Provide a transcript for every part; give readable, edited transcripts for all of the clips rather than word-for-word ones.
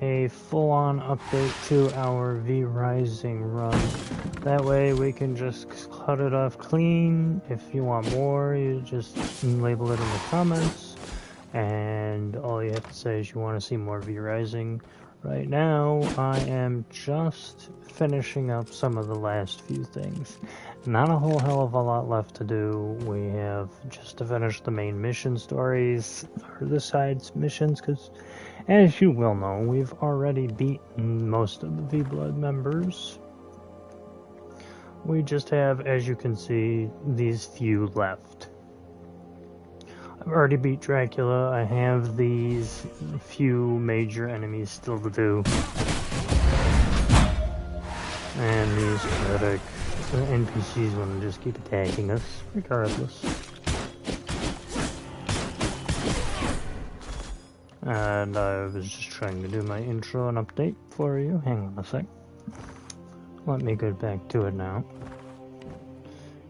a full-on update to our Vrising run. That way we can just cut it off clean. If you want more, you just label it in the comments. And all you have to say is you want to see more Vrising. Right now, I am just finishing up some of the last few things. Not a whole hell of a lot left to do. We have just to finish the main mission stories, or the side missions, because as you will know, we've already beaten most of the V-Blood members. We just have, as you can see, these few left. I've already beat Dracula. I have these few major enemies still to do. And these pathetic NPCs want to just keep attacking us, regardless. And I was just trying to do my intro and update for you. Hang on a sec. Let me get back to it now.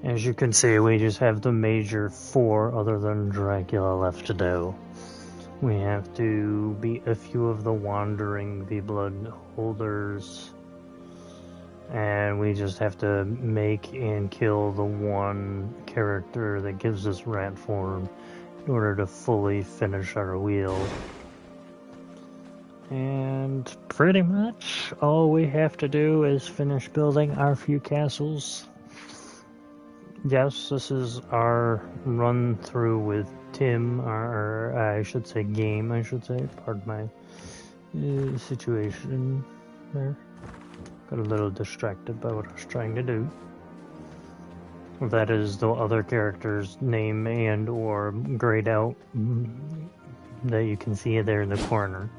As you can see, we just have the major 4 other than Dracula left to do. We have to beat a few of the wandering V-Blood holders. And we just have to make and kill the one character that gives us rat form in order to fully finish our wheel. And pretty much all we have to do is finish building our few castles. Yes, this is our run through with Tim, or I should say game, pardon my situation there. Got a little distracted by what I was trying to do. That is the other character's name and or grayed out that you can see there in the corner.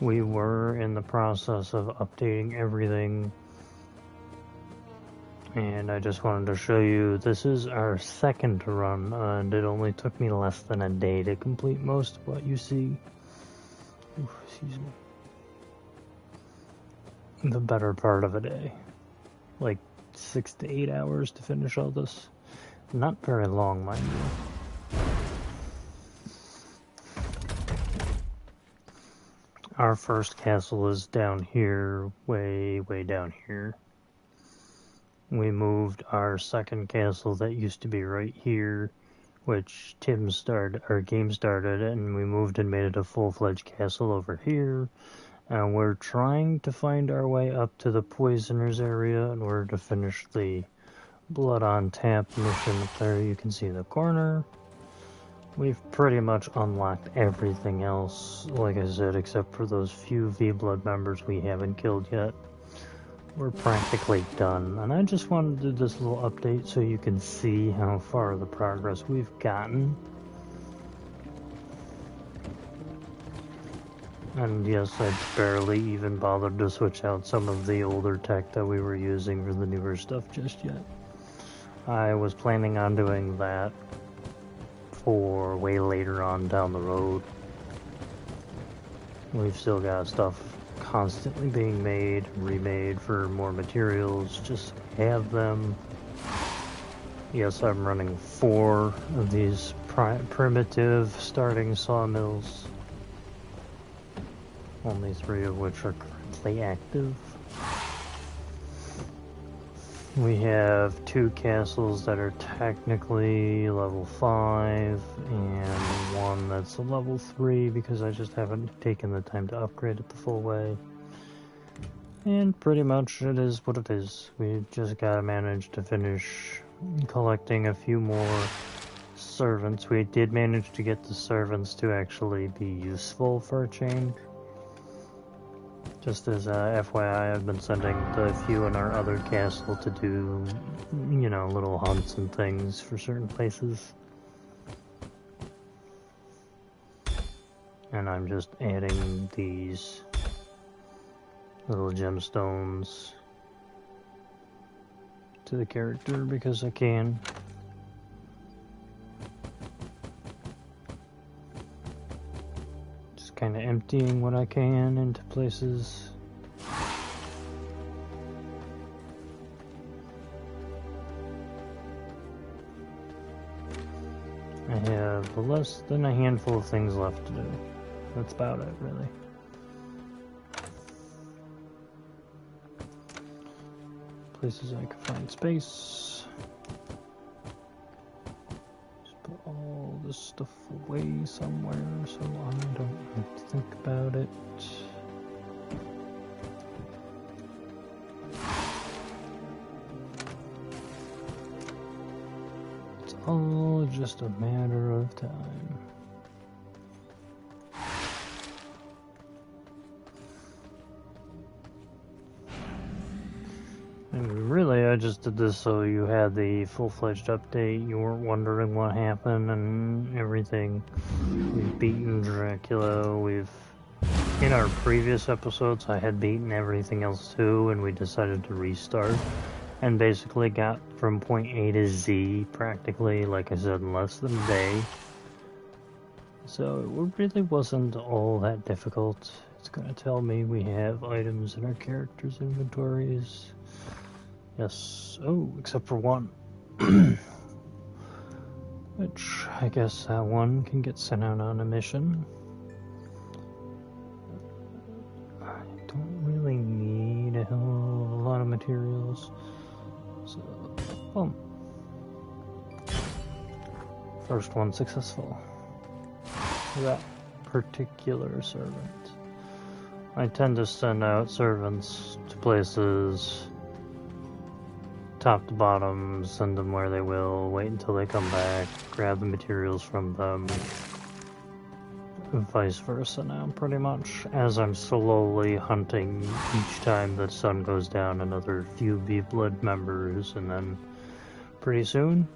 We were in the process of updating everything, and I just wanted to show you this is our second run, and it only took me less than a day to complete most of what you see. Oof, excuse me. The better part of a day, like 6 to 8 hours to finish all this. Not very long, mind you. Our first castle is down here, way down here. We moved our second castle that used to be right here, which game started, and we moved and made it a full-fledged castle over here. And we're trying to find our way up to the Poisoners area in order to finish the Blood on Tap mission up there. You can see in the corner. We've pretty much unlocked everything else, like I said, except for those few V-Blood members we haven't killed yet. We're practically done, and I just wanted to do this little update so you can see how far the progress we've gotten. And yes, I barely even bothered to switch out some of the older tech that we were using for the newer stuff just yet. I was planning on doing that for way later on down the road. We've still got stuff constantly being made, remade for more materials, just have them. Yes, I'm running 4 of these primitive starting sawmills, only 3 of which are currently active. We have 2 castles that are technically level 5 and 1 that's a level 3 because I just haven't taken the time to upgrade it the full way. And pretty much it is what it is. We just gotta manage to finish collecting a few more servants. We did manage to get the servants to actually be useful for a change. Just as FYI, I've been sending the few in our other castle to do, you know, little hunts and things for certain places. And I'm just adding these little gemstones to the character because I can. Kind of emptying what I can into places. I have less than a handful of things left to do. That's about it, really. Places I can find space. Just put all this stuff away somewhere so I don't have to think about it. It's all just a matter of time. And really, I just did this so you had the full-fledged update, you weren't wondering what happened and everything. We've beaten Dracula, in our previous episodes, I had beaten everything else too, and we decided to restart. And basically got from point A to Z, practically, like I said, in less than a day. So it really wasn't all that difficult. It's gonna tell me we have items in our characters' inventories. Yes. Oh, except for one. Which, I guess that one can get sent out on a mission. I don't really need a lot of materials. So, boom. First one successful. That particular servant. I tend to send out servants to places top to bottom, send them where they will, wait until they come back, grab the materials from them, vice versa now, pretty much, as I'm slowly hunting each time the sun goes down another few V-Blood members, and then pretty soon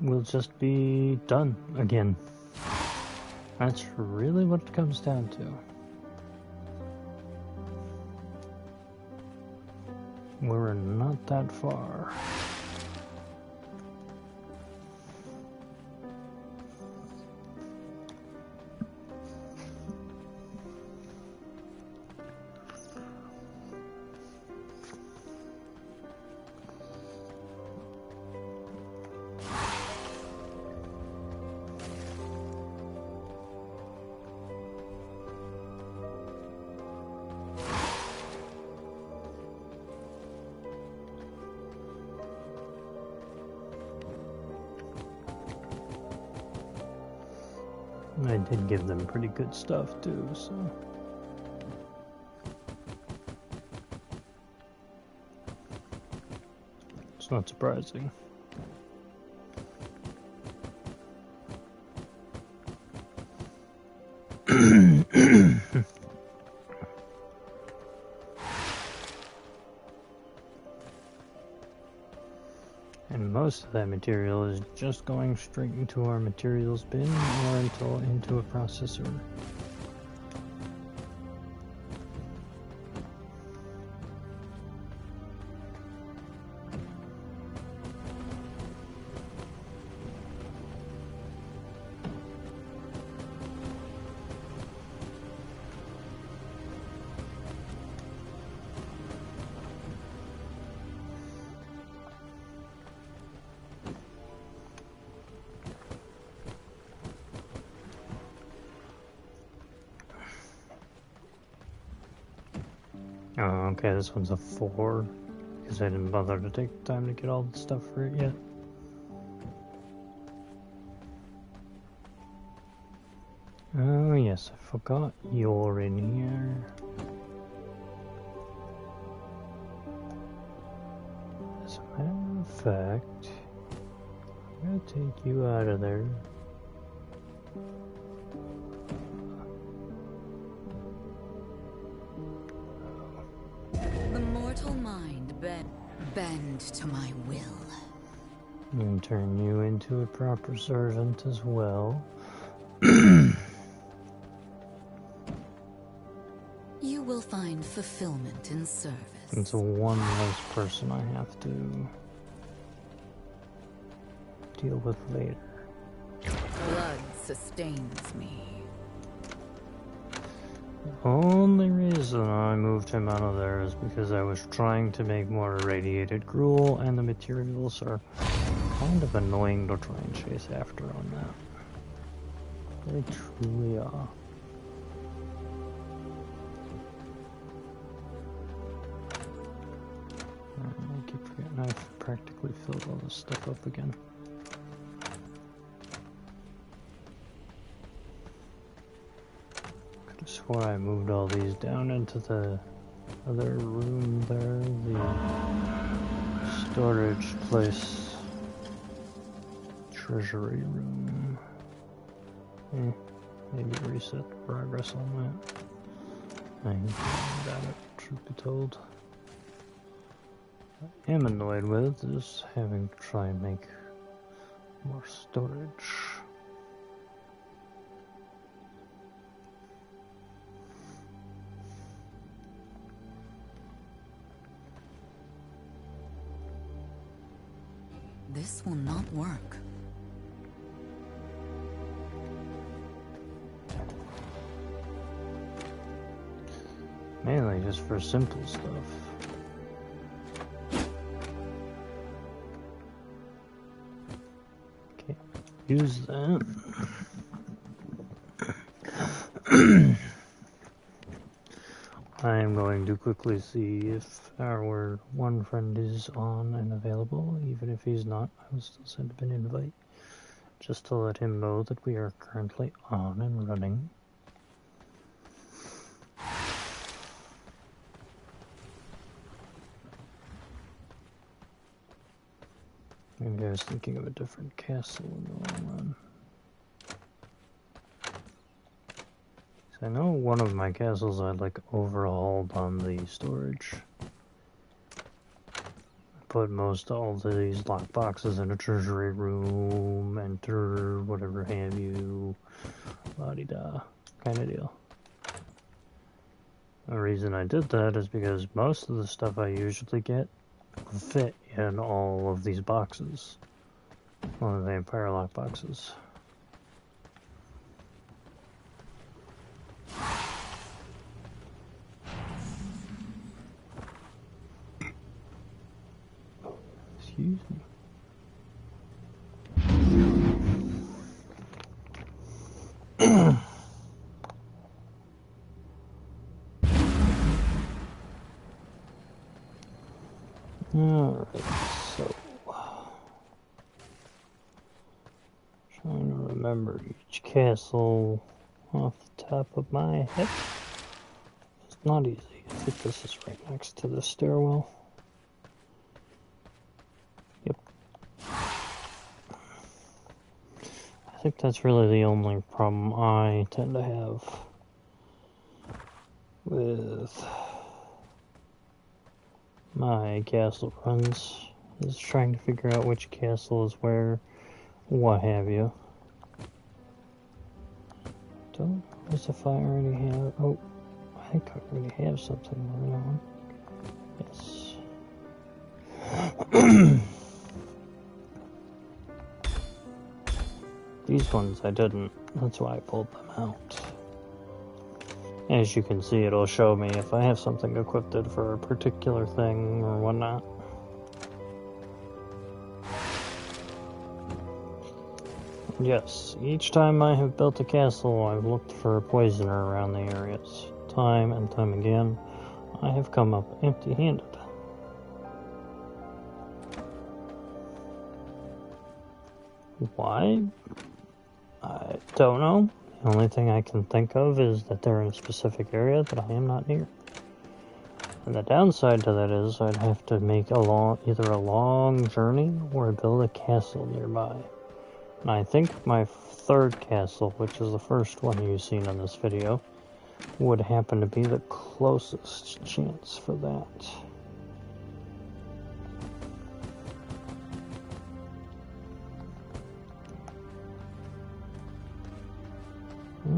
we'll just be done again. That's really what it comes down to. We're not that far. I did give them pretty good stuff too, so. It's not surprising. And most of that material is just going straight into our materials bin or into a processor. Oh, okay, this one's a 4, because I didn't bother to take the time to get all the stuff for it yet. Oh yes, I forgot you're in here. As a matter of fact, I'm gonna take you out of there. Bend to my will. And turn you into a proper servant as well. You will find fulfillment in service. It's one less person I have to deal with later. Blood sustains me. The only reason I moved him out of there is because I was trying to make more irradiated gruel, and the materials are kind of annoying to try and chase after on that. They truly are. I keep forgetting I've practically filled all this stuff up again. Could have swore I moved all these down into the other room there, the storage place, treasury room. Maybe reset the progress on that. I ain't got it, truth be told. What I am annoyed with is having to try and make more storage. This will not work. Mainly just for simple stuff. Okay, use that. I am going to quickly see if our one friend is on and available. Even if he's not, I will still send him an invite, just to let him know that we are currently on and running. Maybe I was thinking of a different castle in the long run. I know one of my castles I overhauled on the storage. I put most all these lockboxes in a treasury room, enter, whatever have you, la-di-da, kind of deal. The reason I did that is because most of the stuff I usually get will fit in all of these boxes. One of the Empire lockboxes. Excuse me. Alright, so trying to remember each castle off the top of my head. It's not easy. I think this is right next to the stairwell. Yep. I think that's really the only problem I tend to have with my castle runs, is trying to figure out which castle is where, what have you. Don't know as if I already have. Oh, I think I already have something going on. Yes. These ones I didn't. That's why I pulled them out. As you can see, it'll show me if I have something equipped for a particular thing or whatnot. Yes, each time I have built a castle, I've looked for a poisoner around the areas. Time and time again, I have come up empty-handed. Why? I don't know. The only thing I can think of is that they're in a specific area that I am not near. And the downside to that is I'd have to make either a long journey or build a castle nearby. And I think my third castle, which is the first one you've seen in this video, would happen to be the closest chance for that.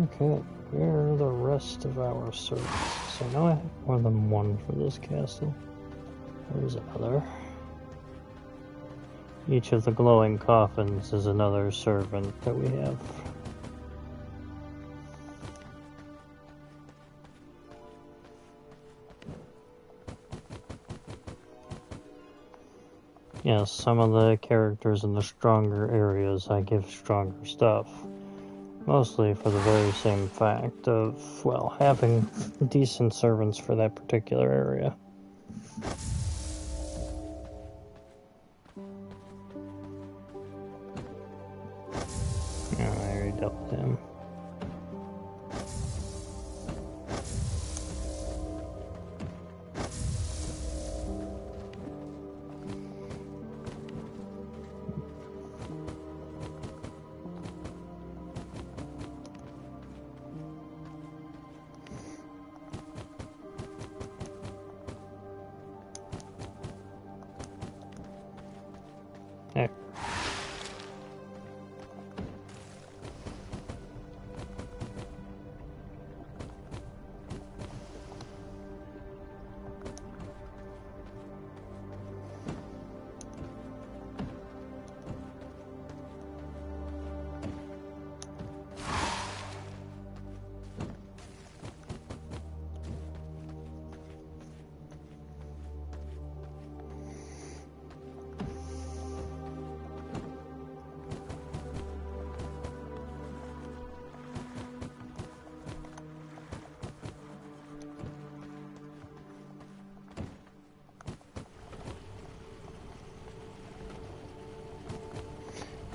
Okay, where are the rest of our servants? So I know I have more than one for this castle. There's another. Each of the glowing coffins is another servant that we have. Yes, some of the characters in the stronger areas I give stronger stuff. Mostly for the very same fact of, well, having decent servants for that particular area. Yeah, I already dealt with him. There.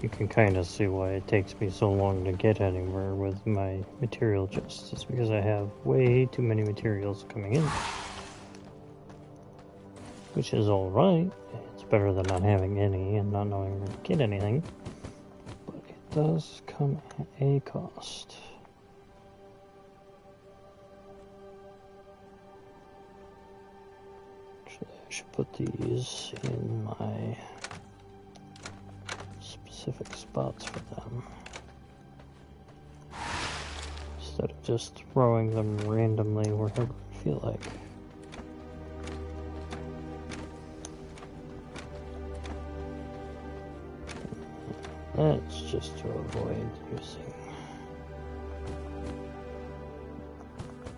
You can kind of see why it takes me so long to get anywhere with my material chests. It's because I have way too many materials coming in. Which is alright. It's better than not having any and not knowing where to get anything. But it does come at a cost. Actually, I should put these in my specific spots for them. Instead of just throwing them randomly wherever I feel like. That's just to avoid using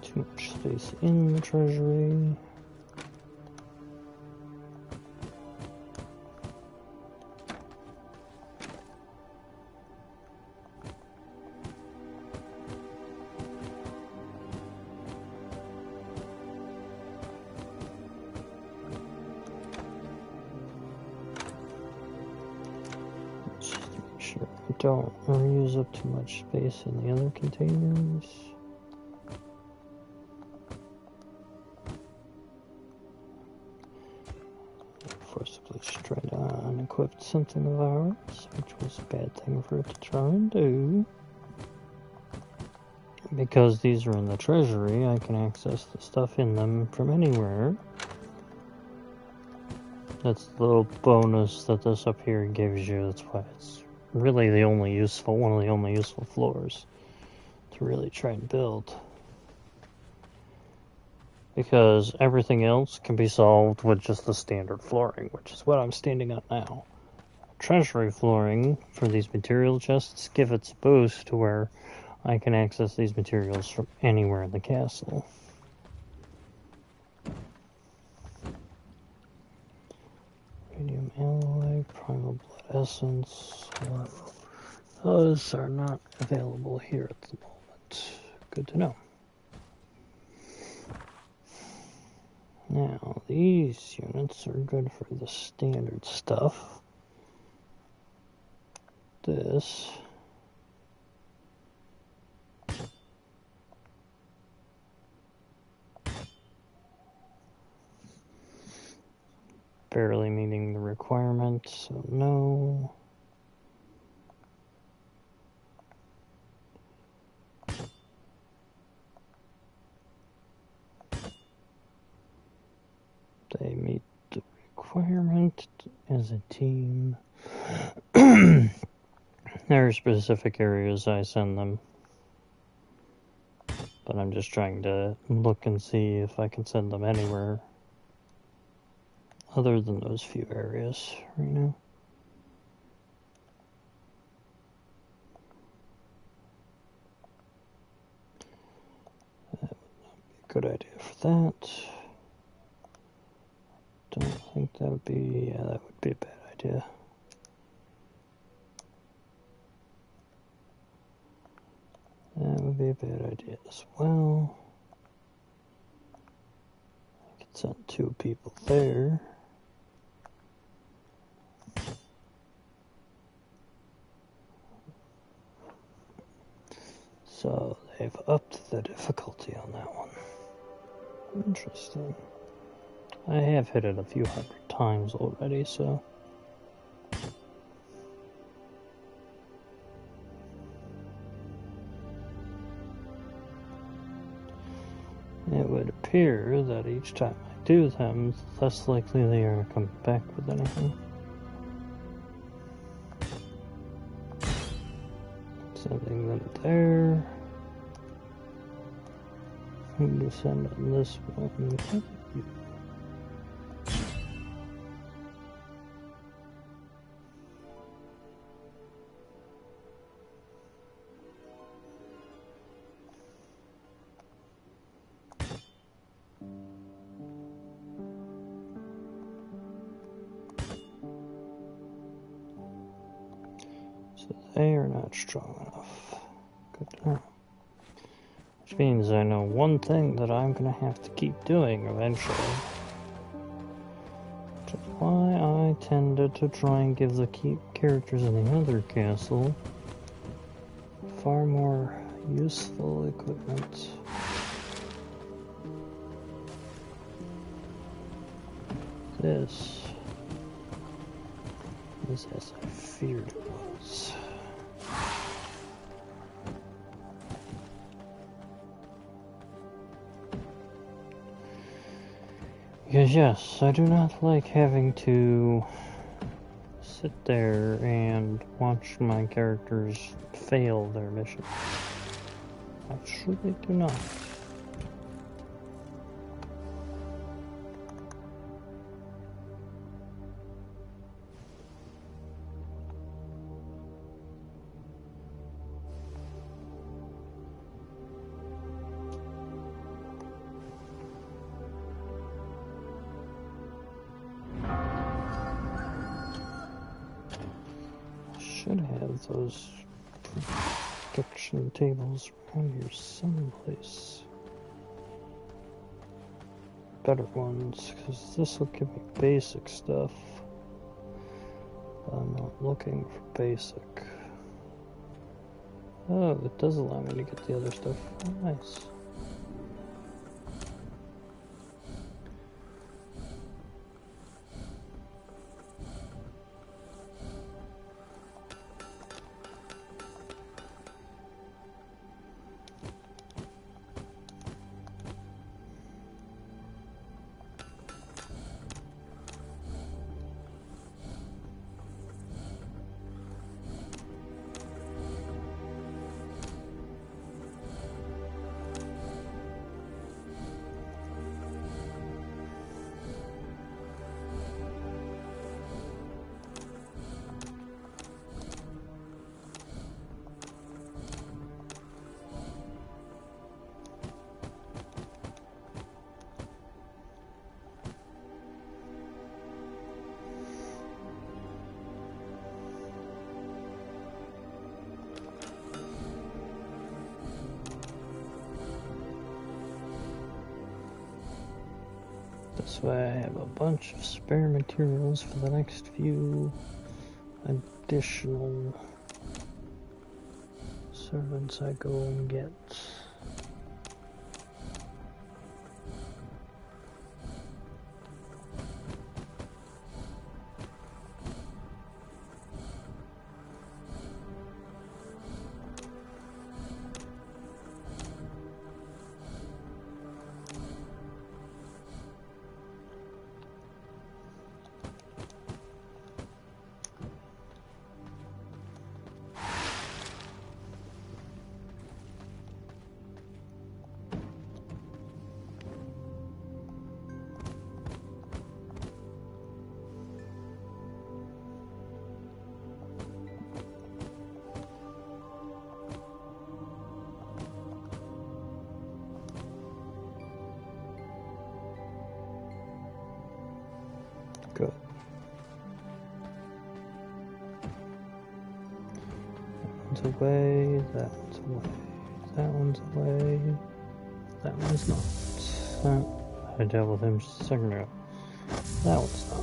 too much space in the treasury. Don't use up too much space in the other containers. Forcibly try to unequip something of ours, which was a bad thing for it to try and do. Because these are in the treasury, I can access the stuff in them from anywhere. That's the little bonus that this up here gives you. That's why it's really one of the only useful floors to really try and build. Because everything else can be solved with just the standard flooring, which is what I'm standing on now. Treasury flooring for these material chests give it a boost to where I can access these materials from anywhere in the castle. Radium alloy, primal blood essence. Those are not available here at the moment. Good to know. Now, these units are good for the standard stuff. This barely meeting the requirement, so no. They meet the requirement as a team. There are specific areas I send them. But I'm just trying to look and see if I can send them anywhere other than those few areas right now. That would not be a good idea for that. Don't think that would be, yeah, that would be a bad idea. would be a bad idea as well. I could send 2 people there. So they've upped the difficulty on that one. Interesting. I have hit it a few hundred times already, so... It would appear that each time I do them, less likely they are to come back with anything. Sending them there. I'm going to send on this one. So they are not strong enough. Good to know. Which means I know one thing that I'm going to have to keep doing eventually. Which is why I tended to try and give the characters in the other castle far more useful equipment. This is as I feared it was. Because yes, I do not like having to sit there and watch my characters fail their mission. I truly do not. Should have those protection tables around here someplace. Better ones, because this will give me basic stuff. I'm not looking for basic. Oh, it does allow me to get the other stuff. Oh, nice. This way I have a bunch of spare materials for the next few additional servants I go and get. Good. That one's away, that one's away. That one's away. That one's not. I dealt with him just a second ago. That one's not.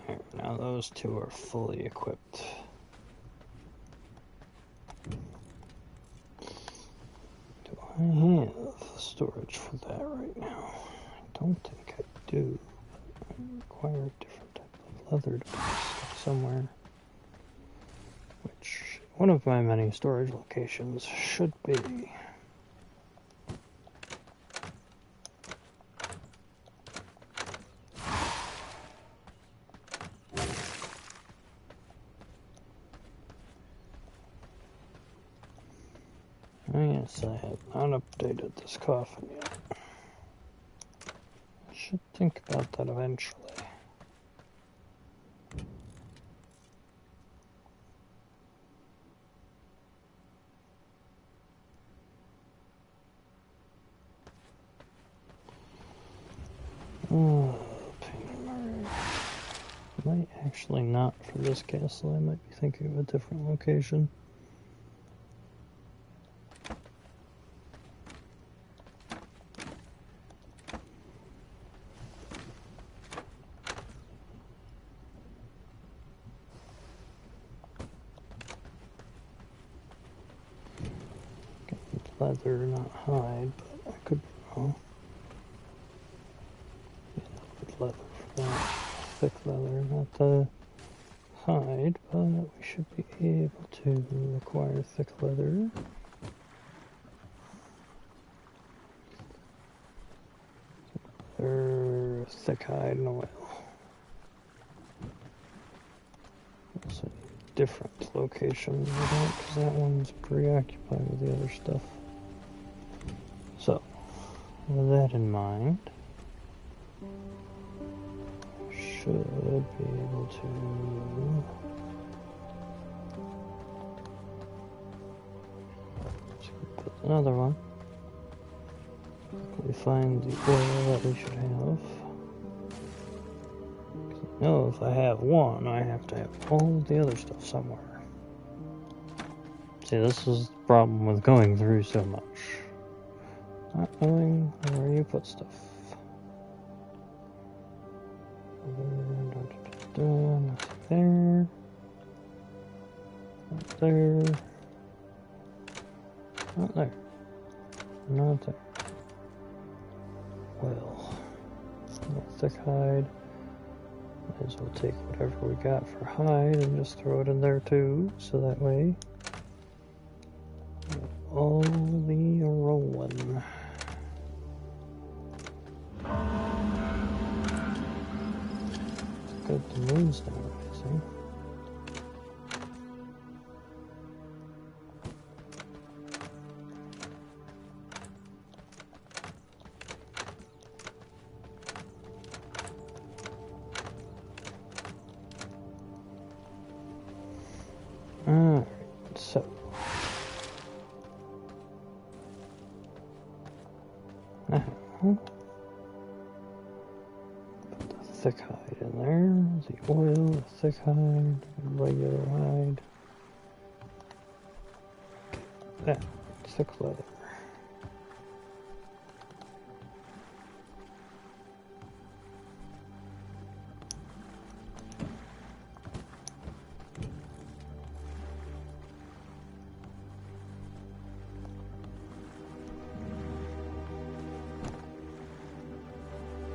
Alright, now those two are fully equipped. I have storage for that right now. I don't think I do. I require a different type of leather to put stuff somewhere. Which, one of my many storage locations should be. Oh yes, I have not updated this coffin yet. I should think about that eventually. Oh, pain. Might actually not for this castle. I might be thinking of a different location. Leather, not hide, but I could be wrong. Yeah, leather for that. Thick leather, not the hide, but we should be able to acquire thick leather. Or thick hide and oil. That's a different location for that, because that one's preoccupied with the other stuff. So, with that in mind, I should be able to put another one. We find the oil that we should have. I know if I have one, I have to have all the other stuff somewhere. See, this is the problem with going through so much. Not knowing where you put stuff. Nothing there. Not there. Not there. Not there. Well, thick hide. Might as well take whatever we got for hide and just throw it in there too, so that way all the rolling. Good, the moon's not rising. Alright, so now put the thick hide in there, the oil, the thick hide, regular hide, that thick leather.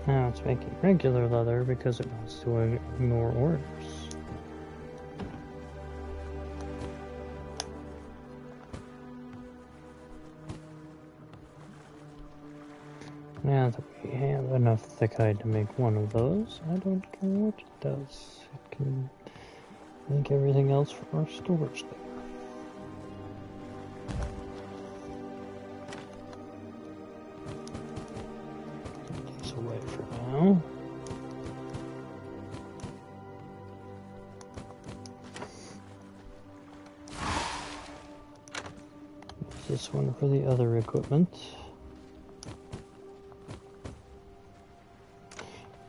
Now it's making regular leather because it wants to ignore orders. Now that we have enough thick hide to make one of those, I don't care what it does. It can make everything else for our storage there. Away for now. this one for the other equipment.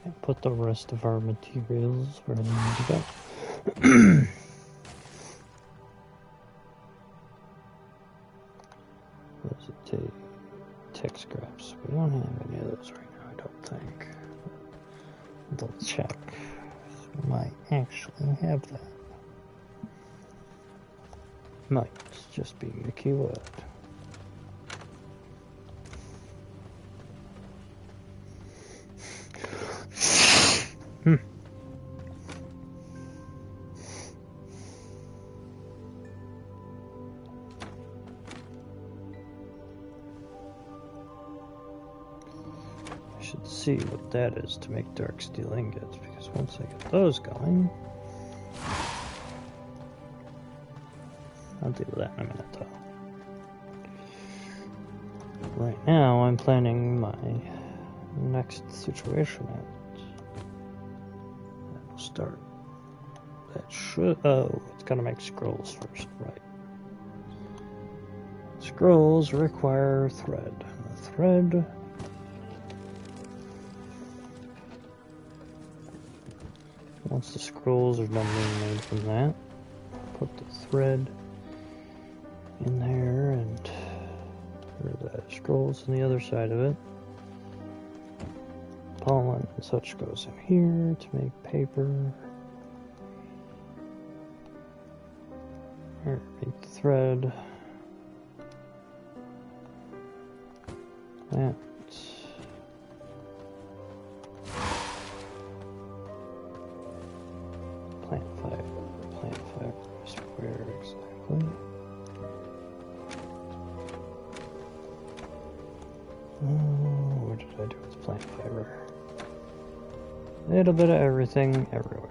And put the rest of our materials where they need to go. What does it take? Tech scraps. We don't have any of those right now, I don't think. Double check. We might actually have that. Might just be the keyword. I should see what that is to make dark steel ingots, because once I get those going, I'll deal with that in a minute though. Right now I'm planning my next situation out. That will start. That should, oh, it's gotta make scrolls first, right. Scrolls require thread. And the thread, once the scrolls are done being made from that, put the thread in there and the scrolls on the other side of it. Pollen and such goes in here to make paper. Here, make the thread. That. Plant fiber is where exactly? What did I do with plant fiber? A little bit of everything, everywhere.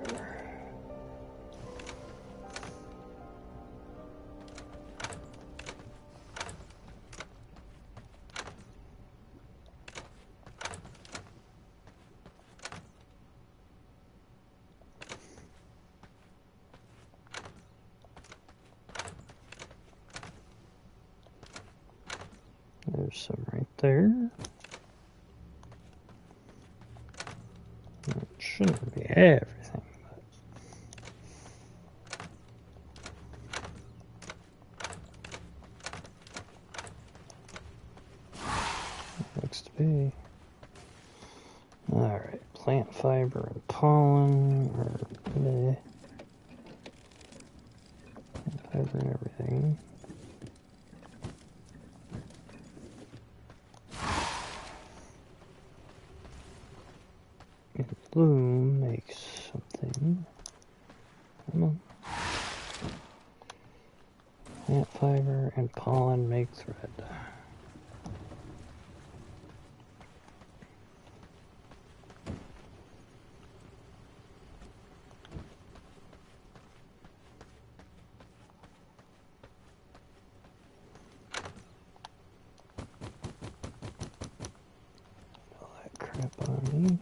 There's some right there. It shouldn't be everything, but it looks to be. Alright, plant fiber and pollen, or plant fiber and everything. Bloom makes something. Come on. Plant fiber and pollen make thread. All that crap on me.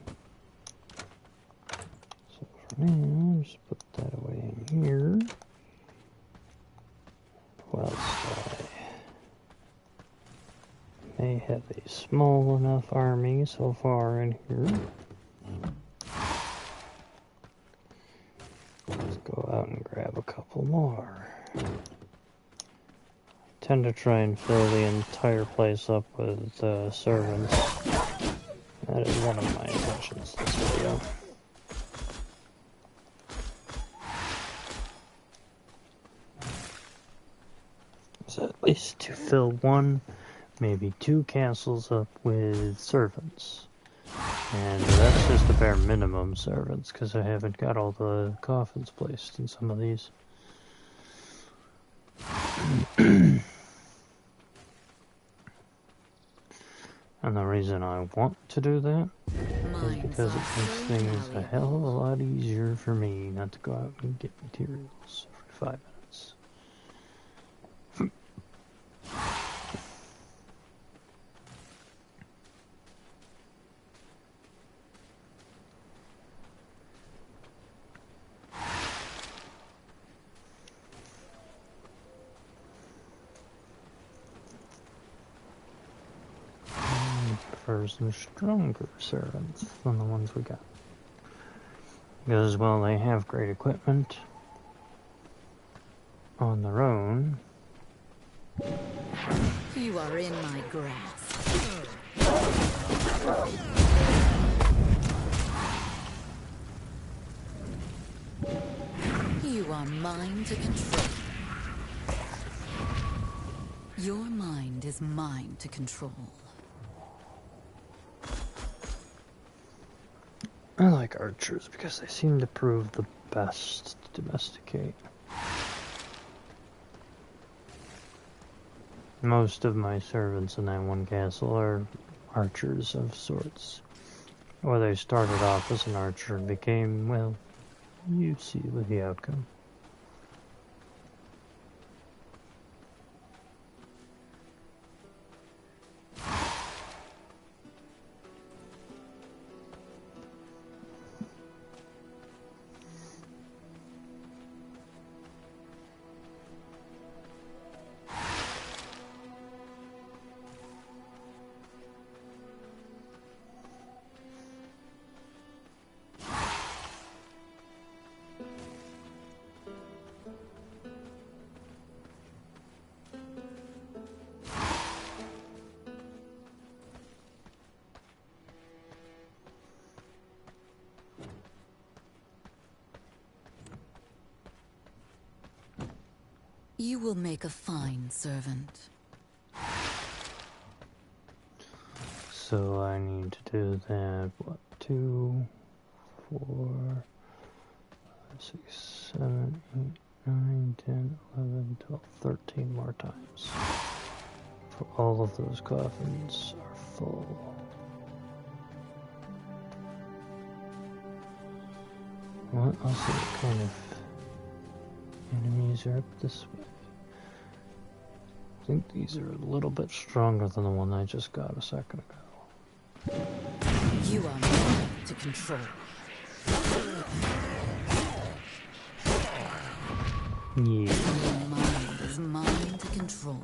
Now, just put that away in here. Whilst I may have a small enough army so far in here. Let's go out and grab a couple more. I tend to try and fill the entire place up with servants. That is one of my intentions this video. At least to fill one, maybe two castles up with servants. And that's just the bare minimum servants, because I haven't got all the coffins placed in some of these. And the reason I want to do that is because it makes things a hell of a lot easier for me not to go out and get materials every 5 minutes. for some stronger servants than the ones we got. Because, well, they have great equipment on their own. You are in my grasp. You are mine to control. Your mind is mine to control. I like archers because they seem to prove the best to domesticate. Most of my servants in that one castle are archers of sorts. Or they started off as an archer and became, well, you see with the outcome. You will make a fine servant. So I need to do that, what, 2, 4, 5, 6, 7, 8, 9, 10, 11, 12, 13 more times. For all of those coffins are full. Well, I'll see what kind of enemies are up this way. I think these are a little bit stronger than the one I just got a second ago. You are mine to control. Yeah. Your mind is mine to control.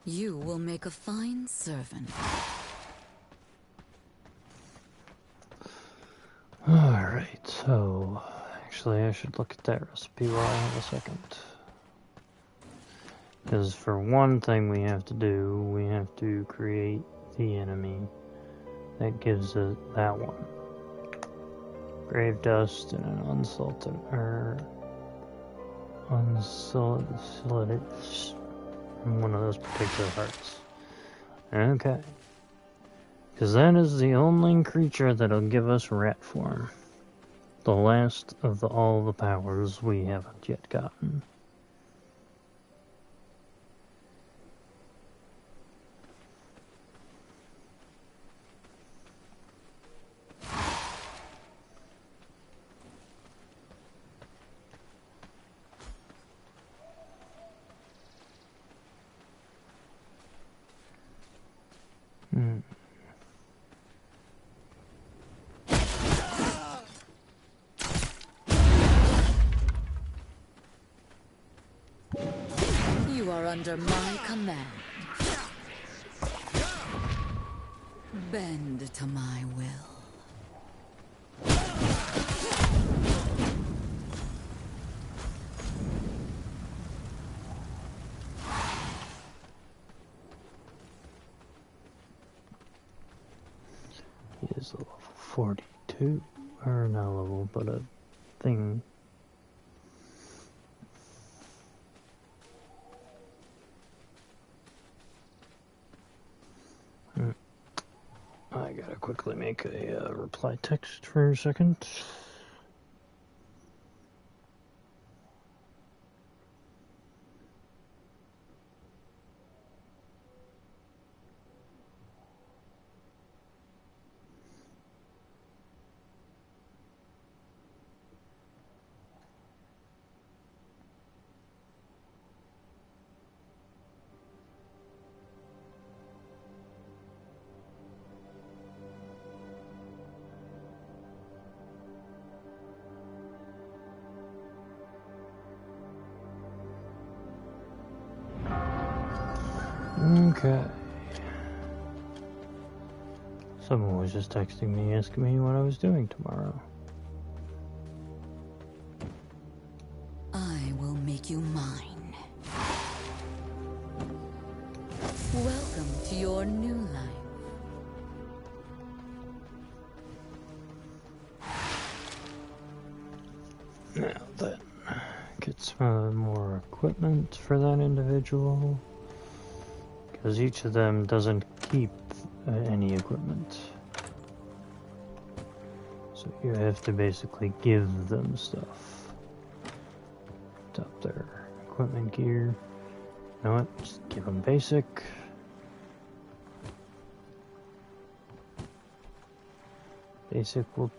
You will make a fine servant. Alright, so actually I should look at that recipe while I have a second. Because for one thing we have to create the enemy that gives it that one. Grave dust and an unsalted one of those particular hearts. Okay. Because that is the only creature that'll give us rat form. The last of all the powers we haven't yet gotten. You are under my command. Bend to my will. He is a level 42, or not a level, but a thing. I gotta quickly make a reply text for a second. Okay. Someone was just texting me asking me what I was doing tomorrow. I will make you mine. Welcome to your new life. Now then, get some more equipment for that individual, because each of them doesn't keep any equipment. So you have to basically give them stuff. Up their equipment gear. You know what? Just give them basic. Basic will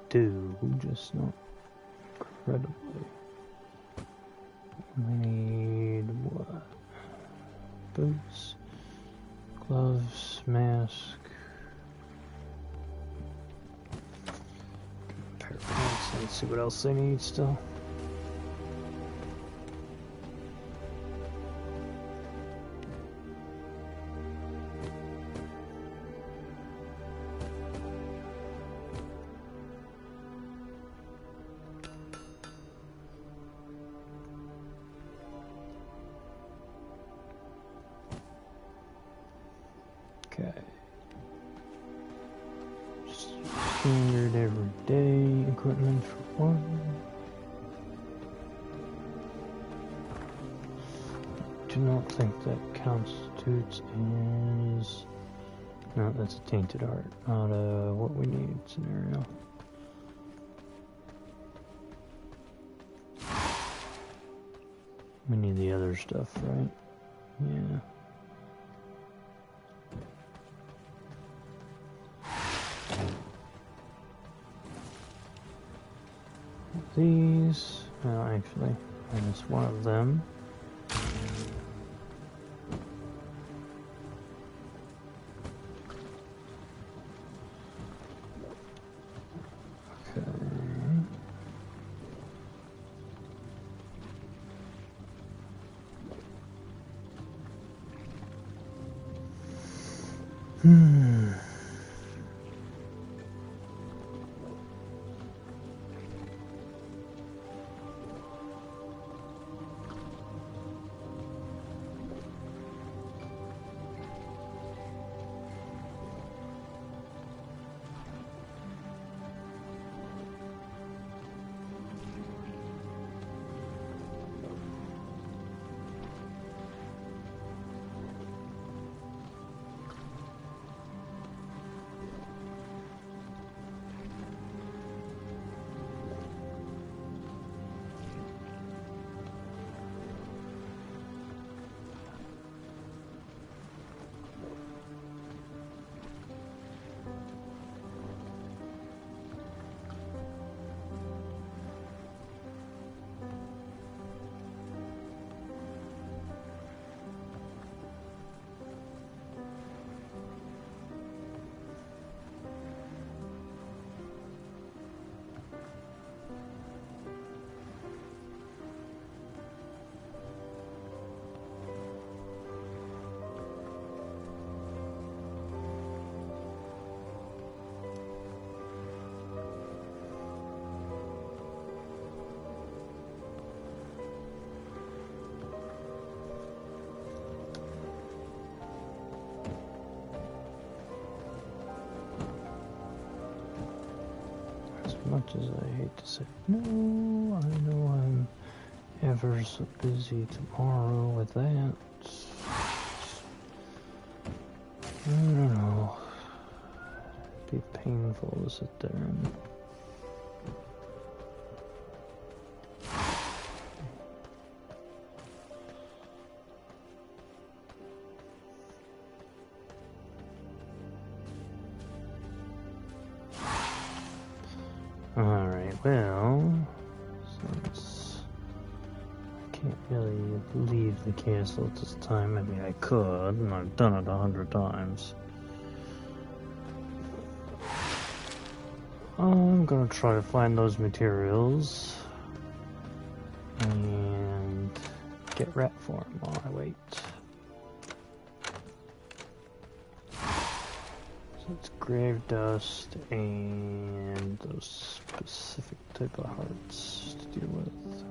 do, just not incredibly. We need what? Boots, gloves, mask, pair of pants. Let's see what else they need still. Okay. Standard everyday equipment for one. Do not think that constitutes as... No, that's a tainted art, not a what we need scenario. We need the other stuff, right? Yeah. These, well, actually, that's one of them. Okay. As much as I hate to say no, I know I'm ever so busy tomorrow with that. I don't know. It'd be painful to sit there and... Alright, well, since I can't really leave the castle at this time, I mean I could, and I've done it 100 times. I'm gonna try to find those materials and get rat form while I wait. grave dust and those specific type of hearts to deal with.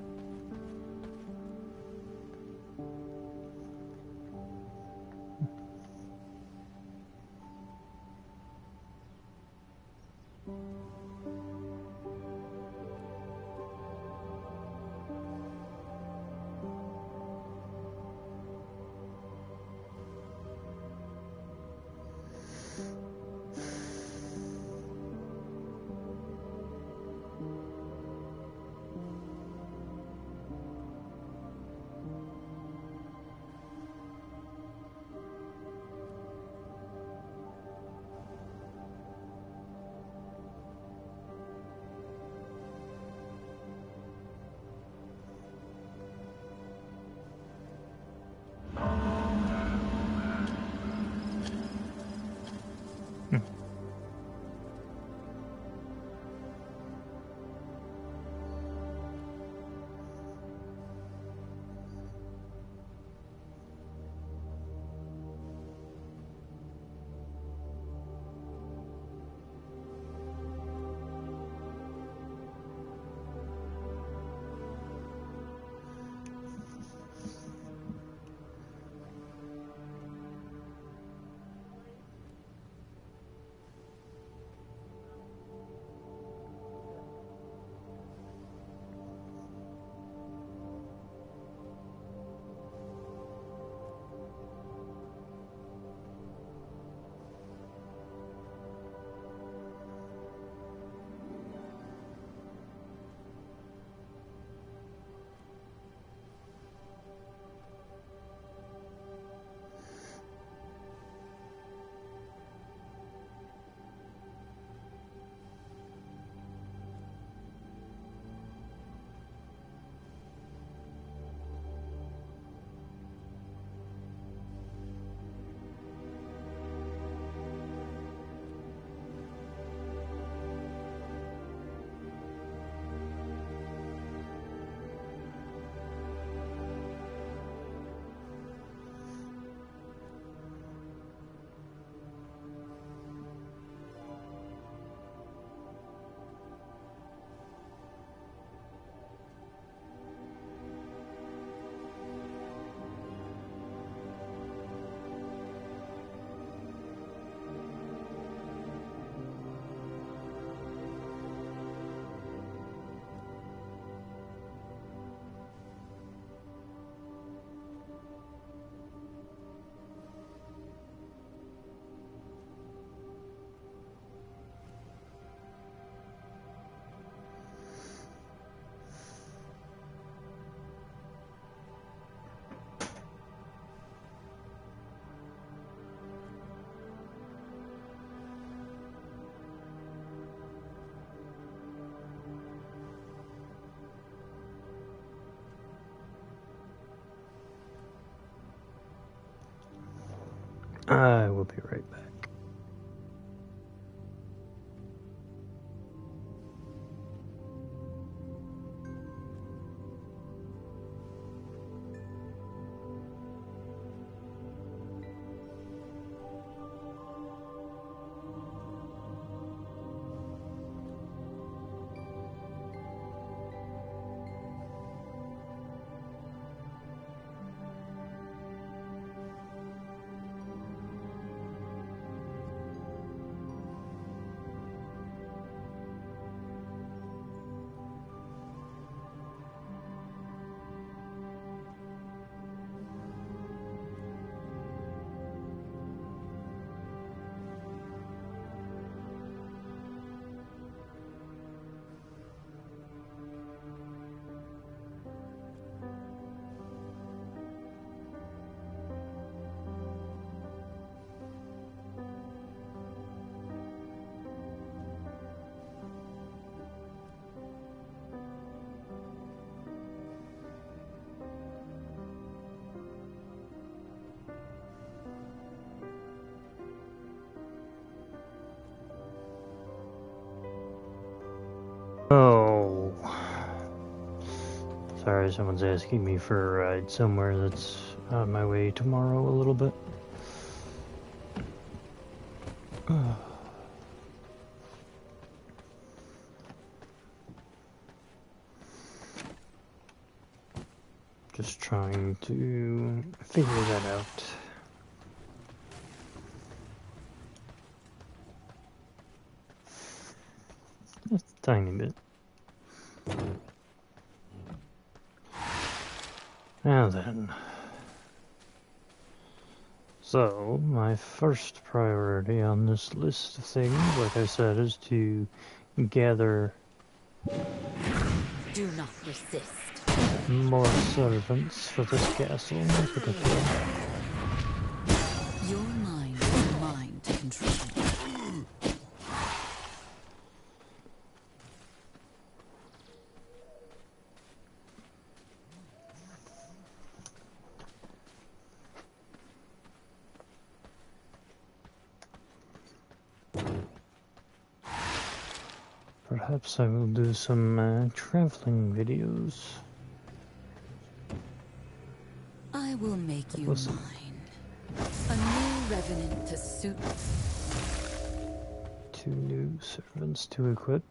I will be right back. Oh. Sorry, someone's asking me for a ride somewhere that's on my way tomorrow a little bit. Just trying to figure that out. Just a tiny bit. Now then. So, my first priority on this list of things, like I said, is to gather Do not resist. more servants for this castle in particular. Your mind is mine to control. Perhaps I will do some traveling videos. I will make you Listen. mine. A new revenant to suit. 2 new servants to equip.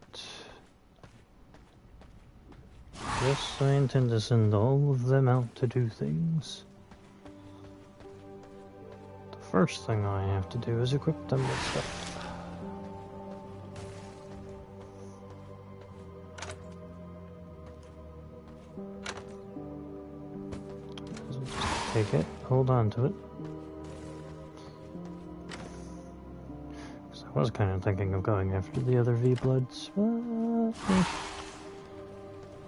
Yes, I intend to send all of them out to do things. The first thing I have to do is equip them with stuff. Just take it, hold on to it. I was kind of thinking of going after the other V-Bloods, but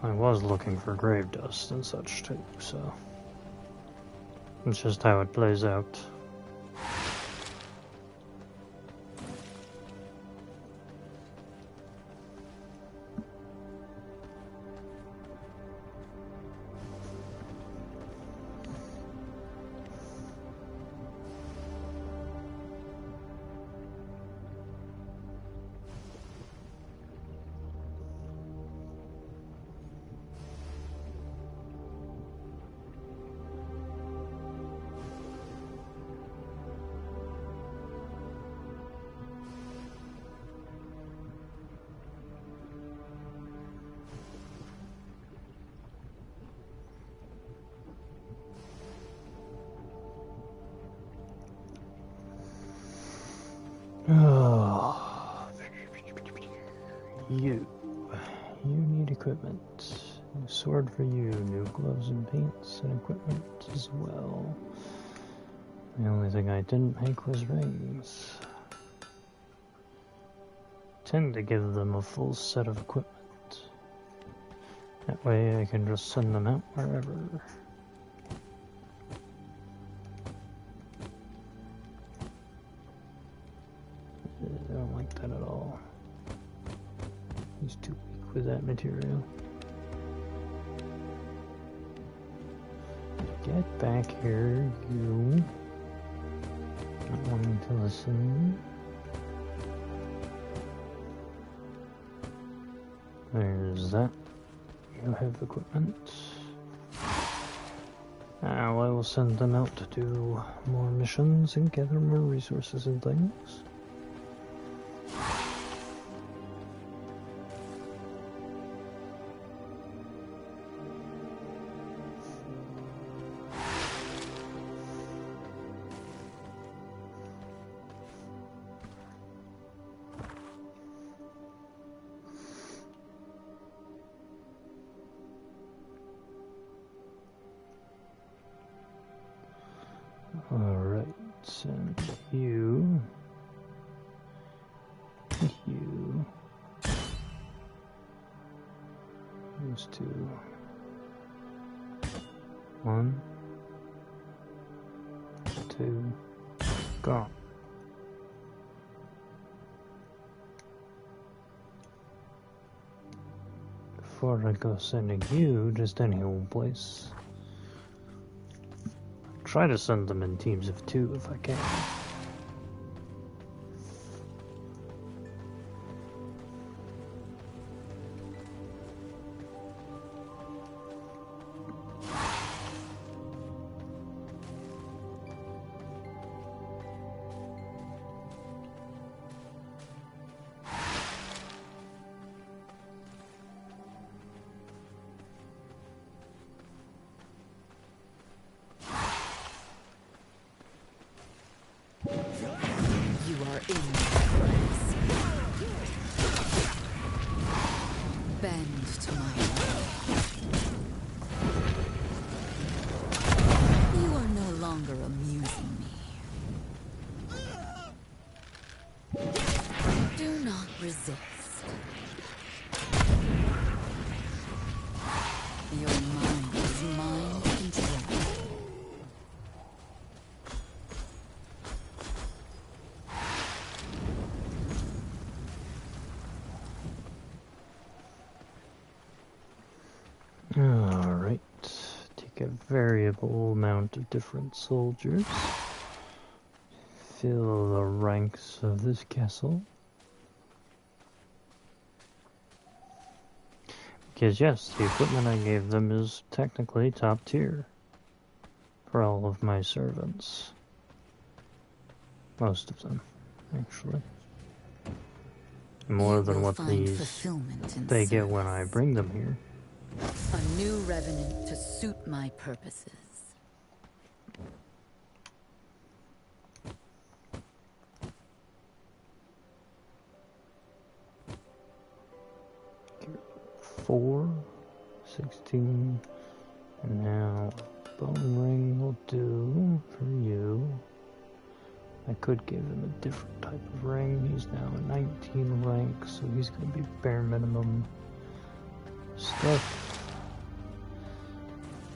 I was looking for grave dust and such too, so it's just how it plays out. Oh, you need equipment. New sword for you, new gloves and paints and equipment as well. The only thing I didn't make was rings. Tend to give them a full set of equipment. That way I can just send them out wherever. I don't like that at all. He's too weak with that material. Get back here, you. Not wanting to listen. There's that. You have equipment. Now I will send them out to do more missions and gather more resources and things. Alright, and you, those two, 1, 2, gone. Before I go sending you just any old place. Try to send them in teams of 2 if I can. Bend to my will. You are no longer amusing me. Do not resist. Your mind is mind control. Alright, take a variable amount of different soldiers. Fill the ranks of this castle. Because yes, the equipment I gave them is technically top tier for all of my servants. Most of them, actually. More than what they get when I bring them here. A new revenant to suit my purposes. Four, 16, and now bone ring will do for you. I could give him a different type of ring. He's now a 19 rank, so he's going to be bare minimum stuff.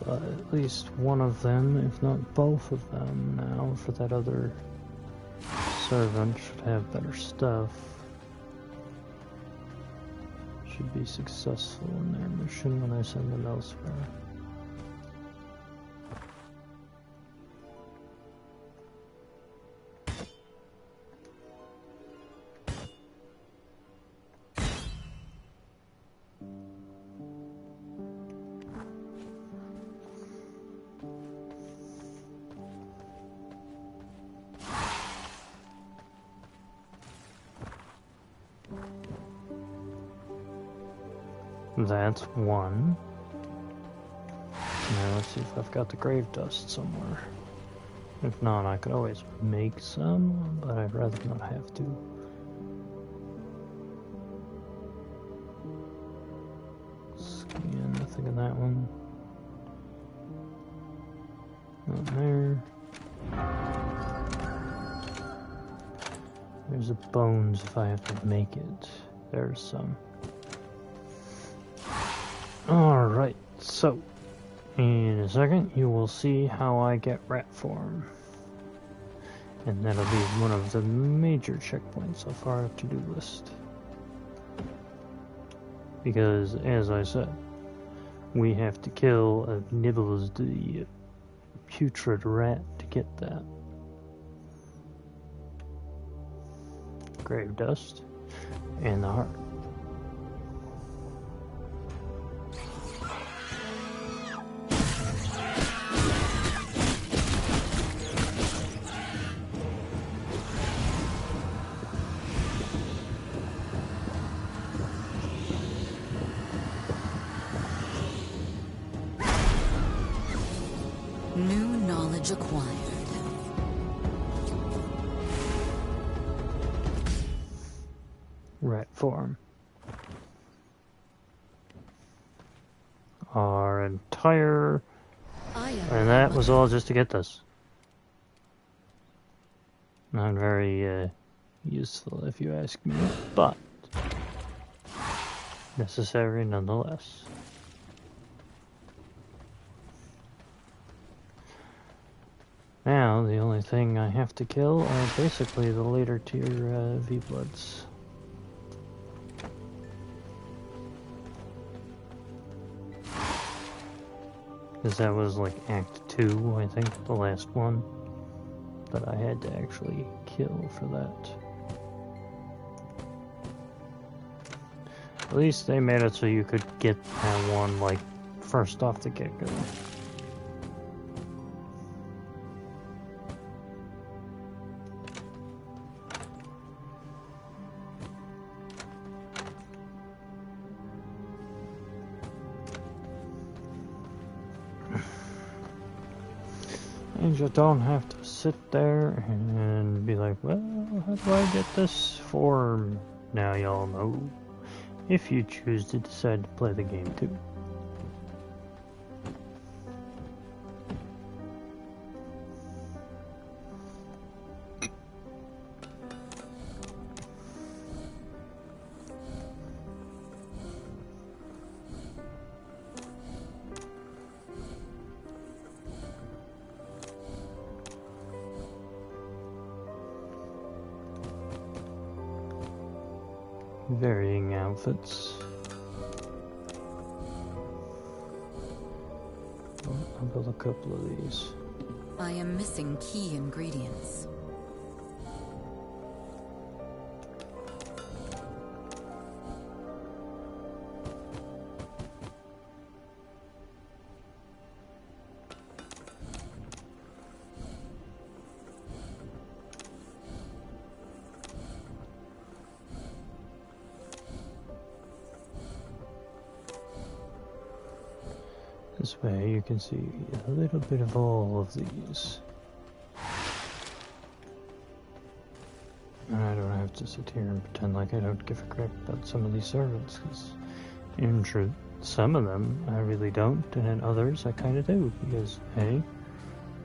But at least one of them, if not both of them now, for that other servant, should have better stuff. Should be successful in their mission when I send them elsewhere. That's one. Now let's see if I've got the grave dust somewhere. If not, I could always make some, but I'd rather not have to. Scan, nothing in that one. Not there. There's the bones if I have to make it. There's some. Alright, so in a second you will see how I get rat form. And that'll be one of the major checkpoints of our to-do list. Because, as I said, we have to kill a Nibbles the putrid rat to get that. Grave dust and the heart. New knowledge acquired. Rat form. Our entire... And that was all just to get this. Not very useful if you ask me, but necessary nonetheless. Now, the only thing I have to kill are basically the later tier V-Bloods. Because that was like Act 2, I think, the last one that I had to actually kill for that. At least they made it so you could get that one, like, first off the get-go. And you don't have to sit there and be like, well, how do I get this form? Now y'all know. if you choose to decide to play the game too. Varying outfits. I'll build a couple of these. I am missing key ingredients. This way you can see a little bit of all of these. And I don't have to sit here and pretend like I don't give a crap about some of these servants, because in truth, some of them I really don't, and in others I kind of do, because, hey,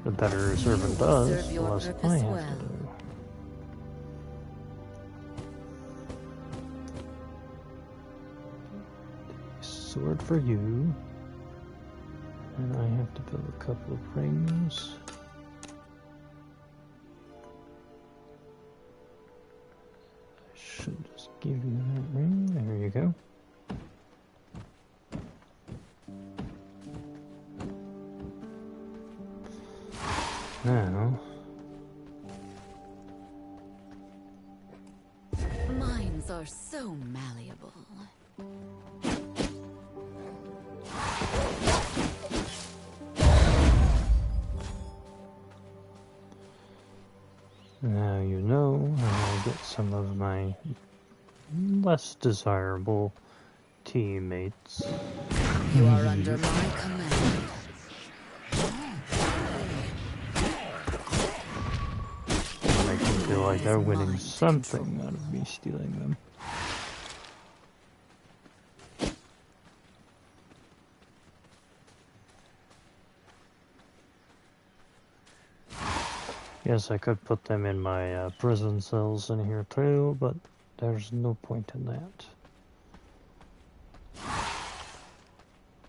the better a servant does, the less I have to do. Sword for you. And I have to build a couple of rings. I should just give you that ring. There you go. Now, Minds are so malleable. now you know how I get some of my less desirable teammates. You are under my command. Make them feel like they're winning something out of me stealing them. Yes, I could put them in my prison cells in here too, but there's no point in that.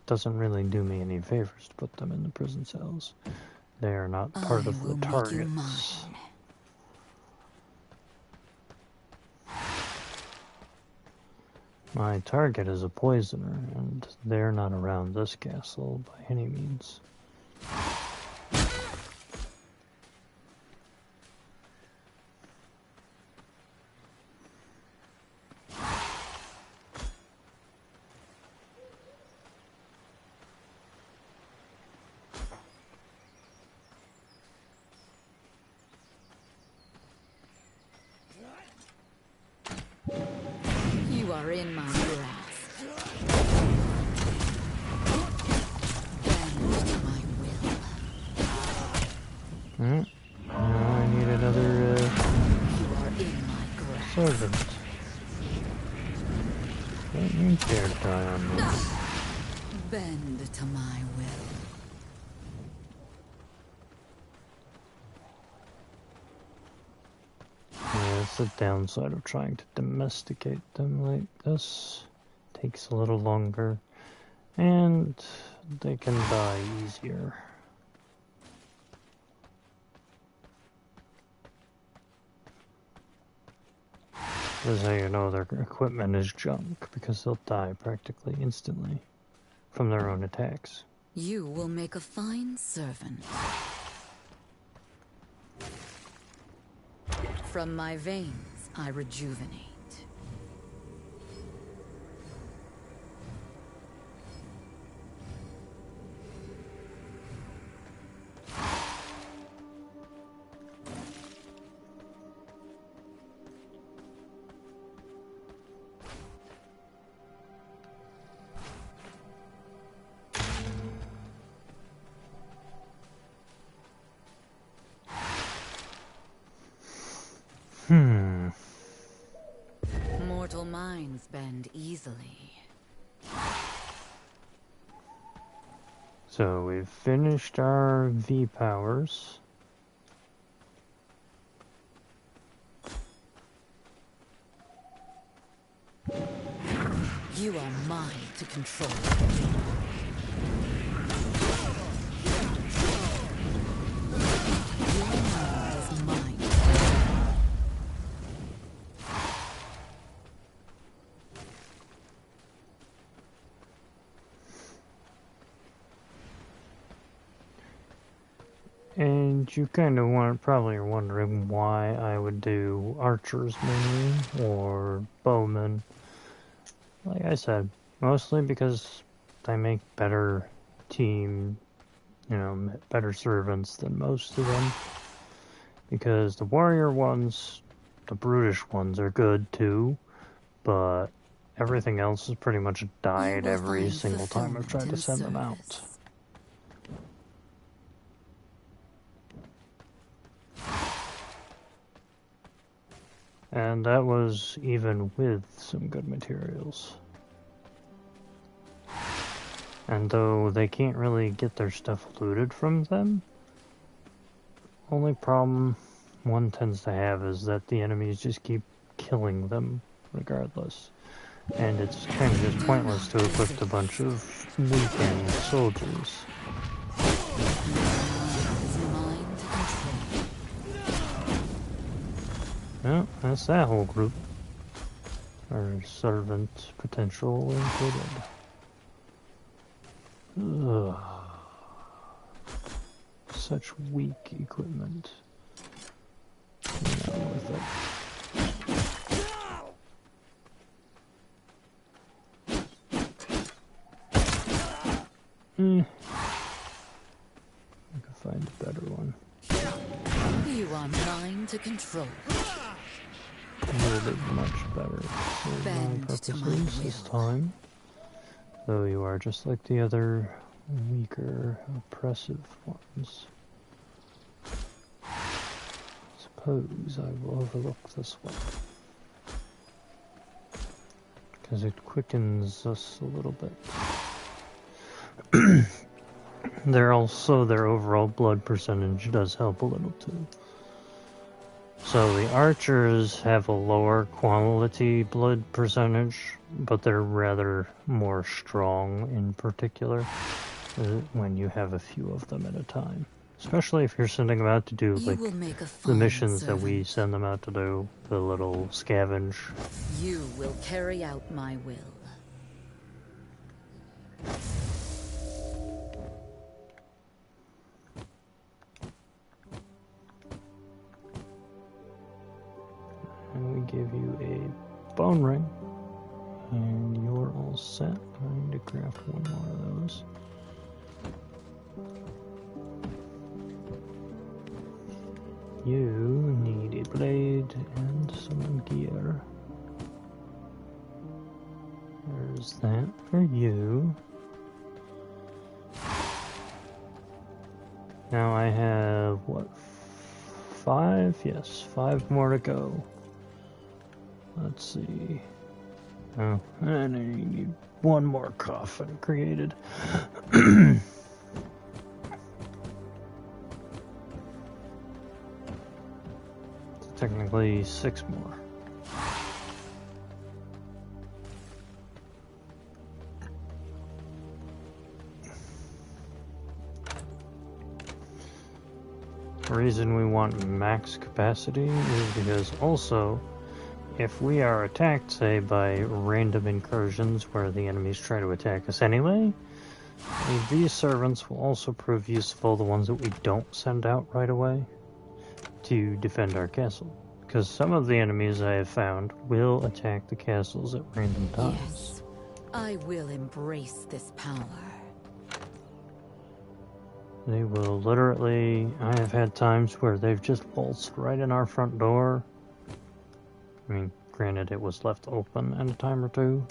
Doesn't really do me any favors to put them in the prison cells. They are not part of the targets. My target is a poisoner, and they're not around this castle by any means. You are in my grasp. Bend to my will. Now I need another You are in my grasp. servant. Don't you dare die on me. Bend to my will. Yeah, that's the downside of trying to domesticate them like this. Takes a little longer, and they can die easier. That's how you know their equipment is junk, because they'll die practically instantly from their own attacks. You will make a fine servant. From my veins, I rejuvenate. easily. So we've finished our V powers. You are mine to control. Your mind is mine. And you kind of probably are wondering why I would do archers mainly, or bowmen. Like I said, mostly because they make better team, better servants than most of them. Because the warrior ones, the brutish ones are good too, but everything else has pretty much died every single time I've tried to send them out. And that was even with some good materials. And though they can't really get their stuff looted from them, only problem one tends to have is that the enemies just keep killing them regardless. And it's kind of just pointless to equip a bunch of weekend soldiers. Well, that's that whole group. Or servant potential included. Ugh. Such weak equipment. Not worth it. I could find a better one. You are mine to control. Worded much better for my purposes this time. Though you are just like the other weaker, oppressive ones. Suppose I will overlook this one. Because it quickens us a little bit. Their overall blood percentage does help a little too. So the archers have a lower quality blood percentage, but they're rather more strong in particular when you have a few of them at a time. Especially if you're sending them out to do like the missions that we send them out to do, the little scavenge. You will carry out my will. And we give you a bone ring, and you're all set. I need to craft one more of those. You need a blade and some gear. There's that for you. Now I have, what, 5? Yes, 5 more to go. Let's see. Oh, and I need one more coffin created. So technically 6 more. The reason we want max capacity is because also, if we are attacked, say, by random incursions where the enemies try to attack us anyway, these servants will also prove useful, the ones that we don't send out right away, to defend our castle. Because some of the enemies I have found will attack the castles at random times. Yes, I will embrace this power. They will literally, I have had times where they've just waltzed right in our front door. I mean, granted it was left open at a time or two,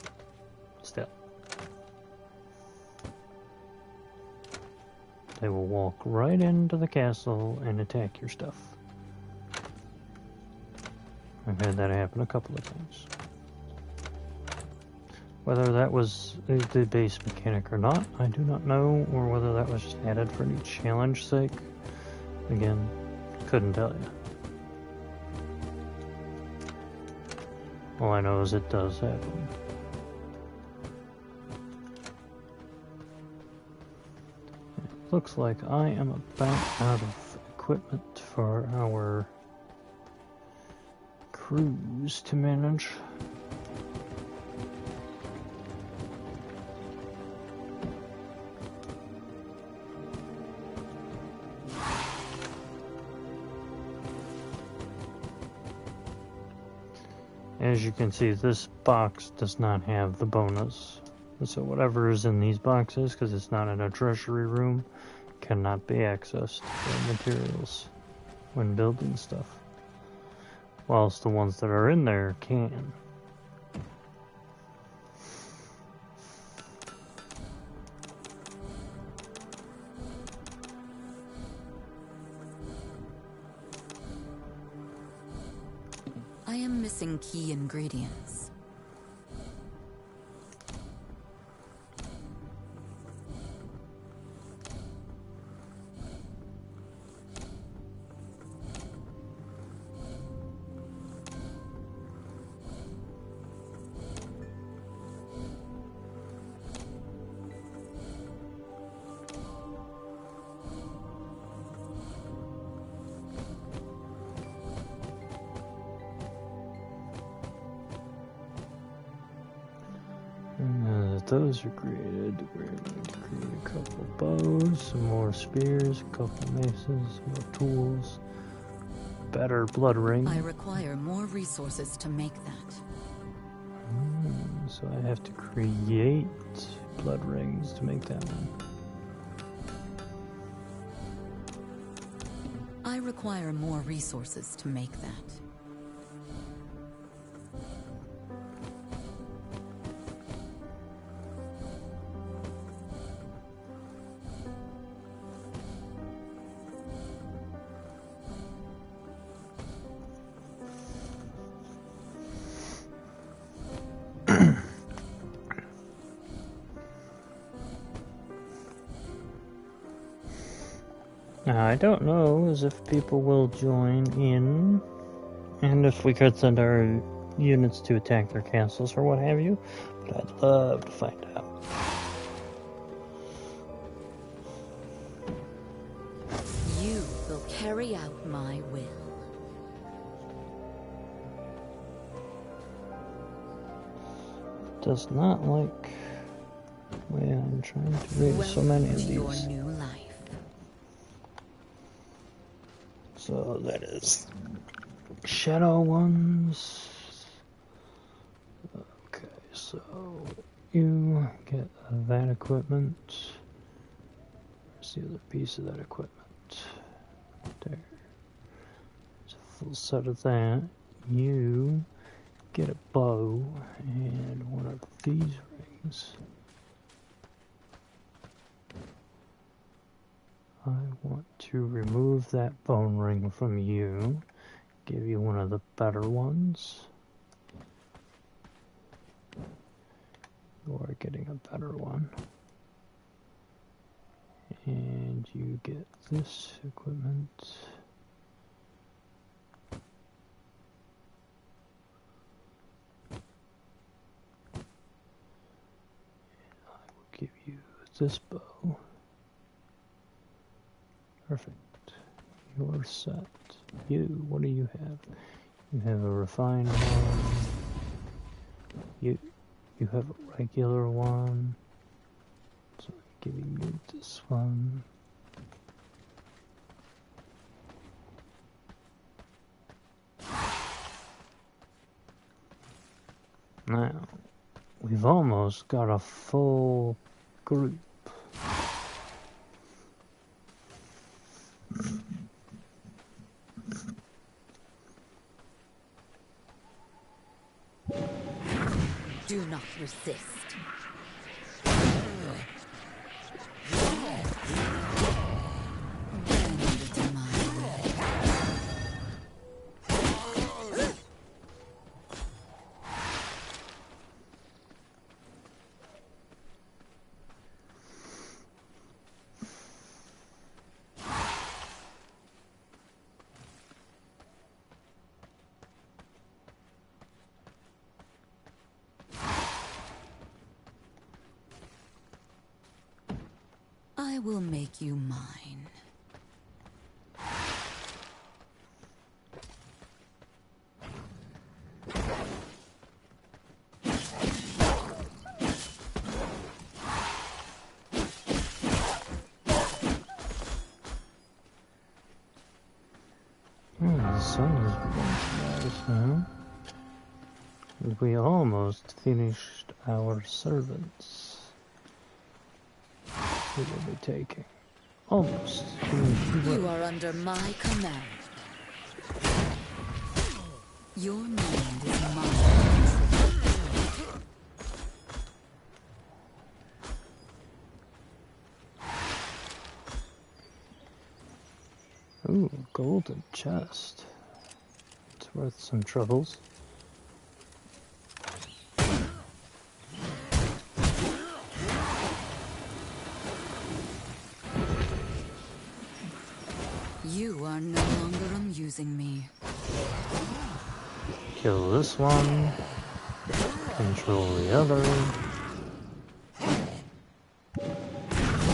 still. They will walk right into the castle and attack your stuff. I've had that happen a couple of times. Whether that was the base mechanic or not, I do not know, or whether that was just added for new challenge sake. Again, couldn't tell you. All I know is it does happen. It looks like I am about out of equipment for our crews to manage. As you can see, this box does not have the bonus. So whatever is in these boxes, because it's not in a treasury room, cannot be accessed for materials when building stuff. Whilst the ones that are in there can. I am missing key ingredients. Those are created. We're going to create a couple bows, some more spears, a couple maces, more tools, better blood ring. I require more resources to make that. So I have to create blood rings to make that one. I require more resources to make that. I don't know as if people will join in, and if we could send our units to attack their castles or what have you, but I'd love to find out. You will carry out my will. Does not like the way I'm trying to read so many of these. Your new life. So that is shadow ones. Okay, so you get that equipment. Where's the other piece of that equipment? There. It's a full set of that. You get a bow and one of these rings. I want to remove that bone ring from you, give you one of the better ones. You're getting a better one. And you get this equipment. And I will give you this bow. Perfect. You're set. You, what do you have? You have a refined one. You have a regular one. So I'm giving you this one. Now, we've almost got a full group. Do not resist. Bend to my will. I will make you mine. The sun is beginning to rise now. And we almost finished our servants. We will be taking. Almost. You are under my command. Your mind is mine. Ooh, golden chest. It's worth some troubles. You are no longer amusing me. Kill this one. Control the other.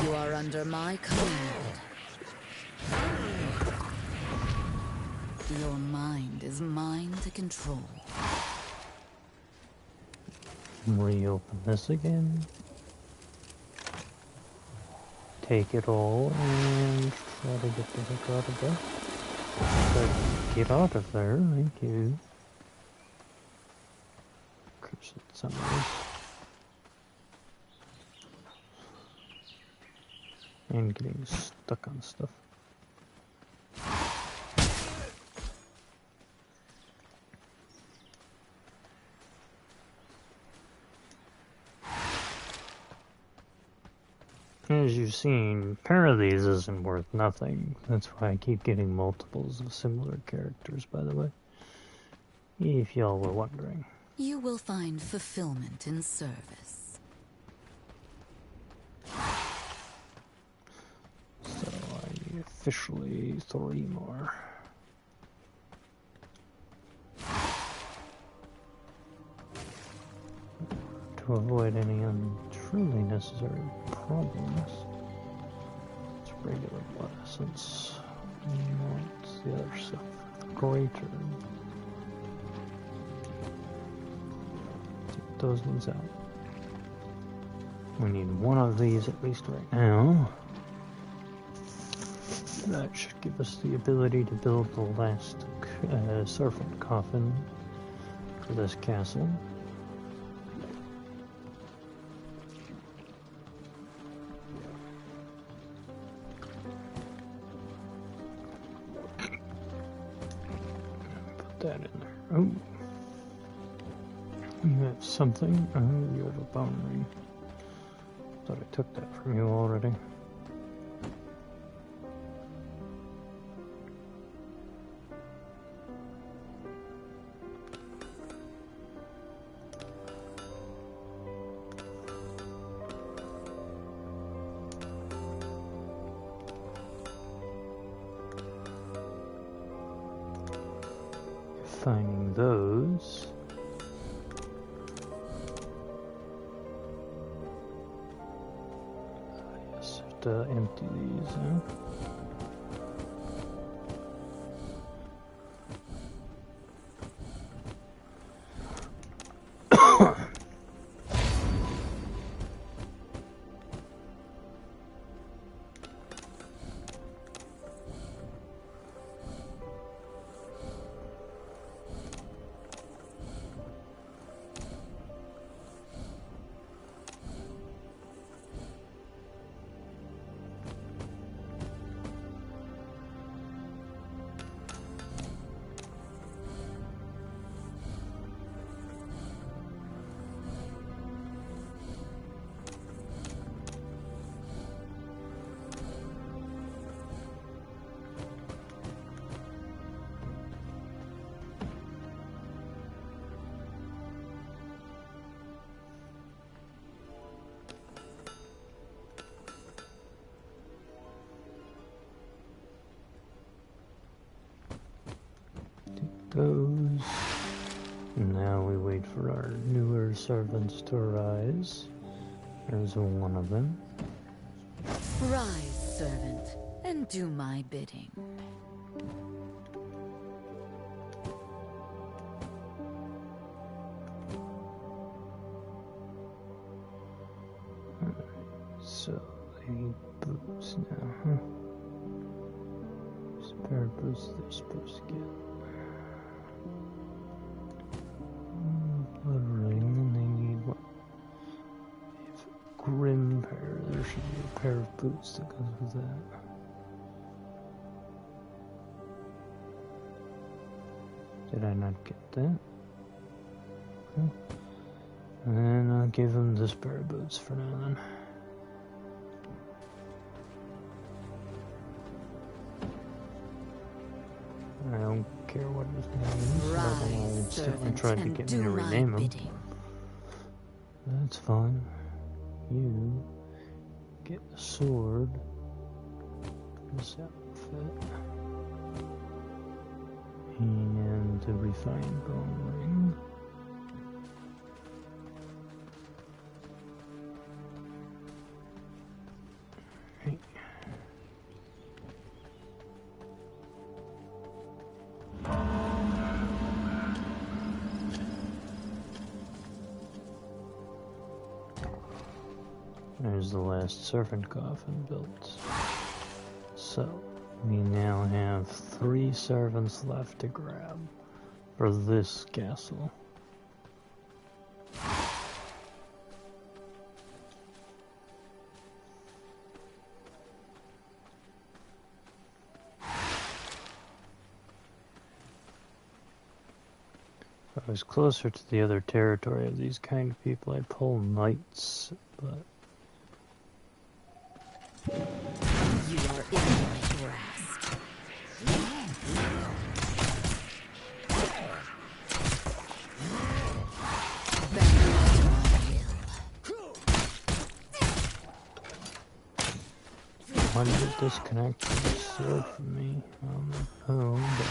You are under my command. Your mind is mine to control. Reopen this again. Take it all and try to get the heck out of there. But get out of there, thank you. Cursed summers. And getting stuck on stuff. As you've seen, pair of these isn't worth nothing. That's why I keep getting multiples of similar characters, by the way. If y'all were wondering. You will find fulfillment in service. So I need officially 3 more. To avoid any truly necessary problems. It's regular blood essence. What's the other stuff? Greater. Take those ones out. We need one of these at least right now. That should give us the ability to build the last serpent coffin for this castle. That in there. Oh, you have something. Oh, you have a bone ring. Thought I took that from you already. Finding those. Yes, have to empty these, huh? Those. Now we wait for our newer servants to arise. There's one of them. Rise, servant, and do my bidding. So, I need boots now, huh? Spare boots they're supposed to get. Blood ring, and they need what? If grim pair, there should be a pair of boots that goes with that. Did I not get that? Okay. And then I'll give him the spare boots for now then. I don't care what his name is. Rise, servant, tried to and get me do to my rename him. bidding. That's fine. You get a sword. This outfit. And the refined bone ring. Right. There's the last servant coffin built. So, we now have 3 servants left to grab for this castle. If I was closer to the other territory of these kind of people, I'd pull knights, but You are in my grasp. why did it disconnect the sword from me? I don't know, but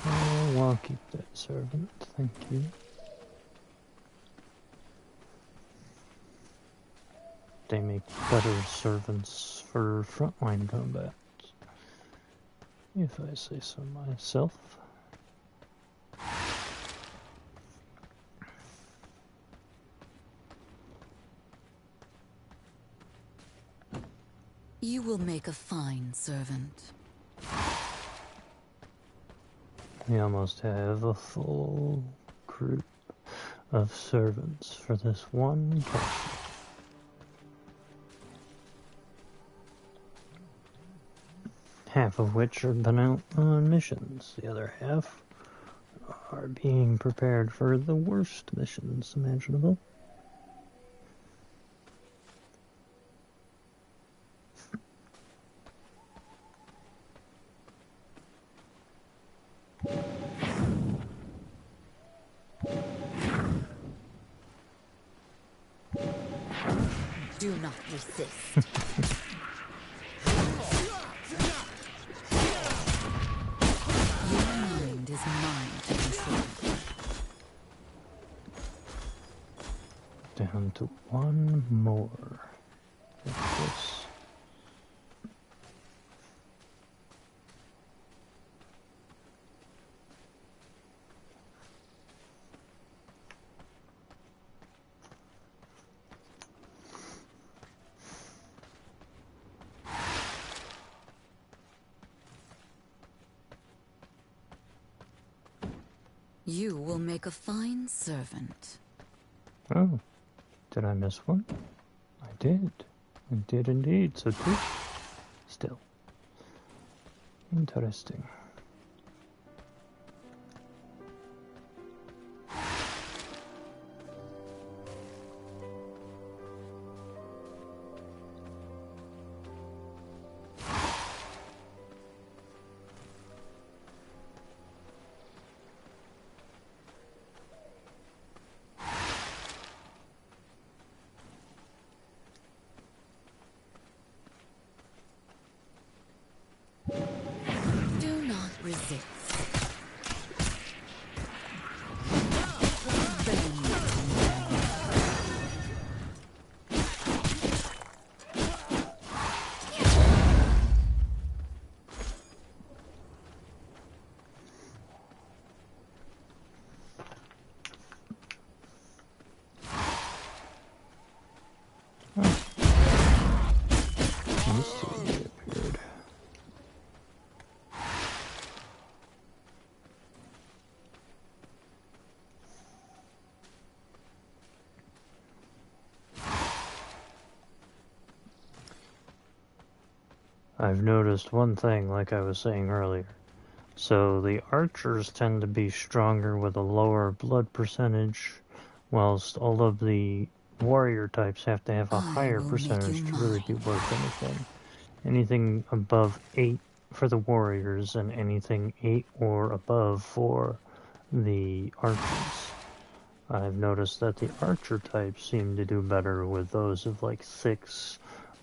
oh, I'll keep that servant, thank you. They make better servants for frontline combat, if I say so myself. You will make a fine servant. We almost have a full group of servants for this one castle. Half of which have been out on missions. The other half are being prepared for the worst missions imaginable. Do not resist. Your mind is mine to control. Down to one more. Like this. You will make a fine servant. Oh, did I miss one? I did. I did indeed, so 2. Still. Interesting. I've noticed one thing, like I was saying earlier. So the archers tend to be stronger with a lower blood percentage, whilst all of the warrior types have to have a I higher will make you percentage to really be mine. worth anything. Anything above 8 for the warriors, and anything 8 or above for the archers. I've noticed that the archer types seem to do better with those of like 6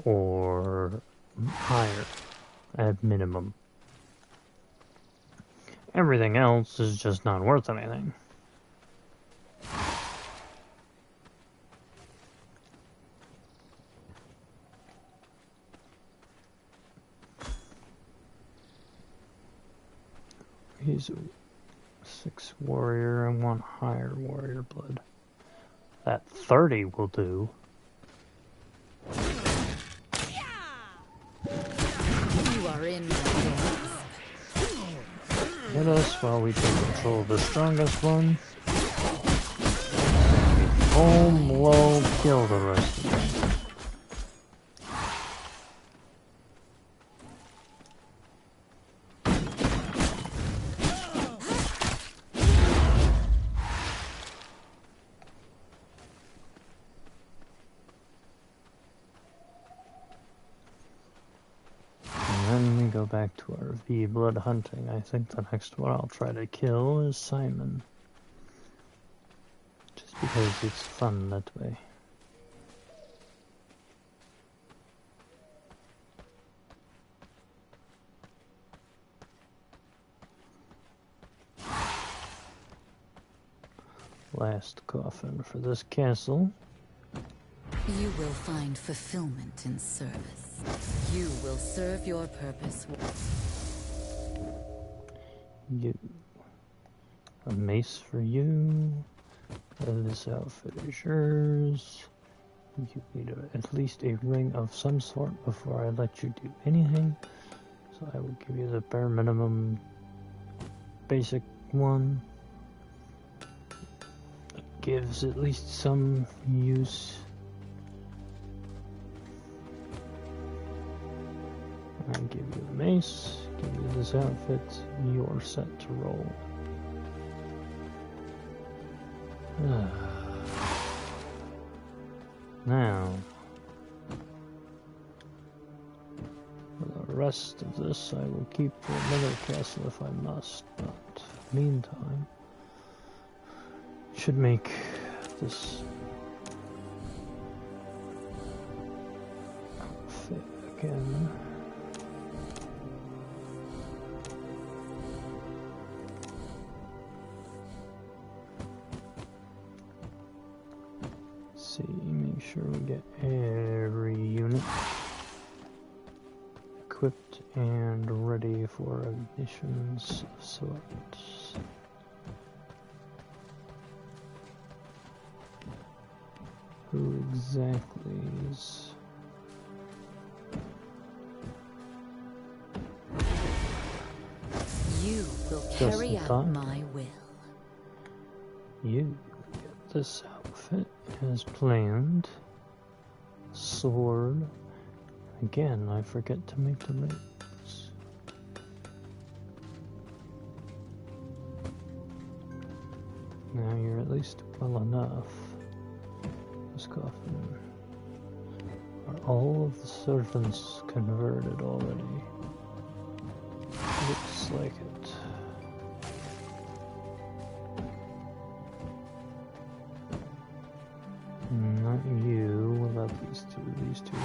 or higher at minimum. Everything else is just not worth anything. He's a 6 warrior and 1 higher warrior blood. That 30 will do. You are in my grasp. Hit us while we take control of the strongest one. Home low, kill the rest of them. Go back to our V blood hunting. I think the next one I'll try to kill is Simon. Just because it's fun that way. Last coffin for this castle. You will find fulfillment in service. You will serve your purpose. You. A mace for you. This outfit is yours. You need at least a ring of some sort before I let you do anything. So I will give you the bare minimum basic one. It gives at least some use. I give you the mace, give you this outfit, you're set to roll. Now, for the rest of this I will keep for another castle if I must, but meantime, should make this outfit again. Make sure we get every unit equipped and ready for missions of sorts. Who exactly is... You will carry out my will. You get this outfit as planned. Sword. Again, I forget to make the rates. Now you're at least well enough. This coffin. Are all of the servants converted already? Looks like it. Not you. What about these two? These two are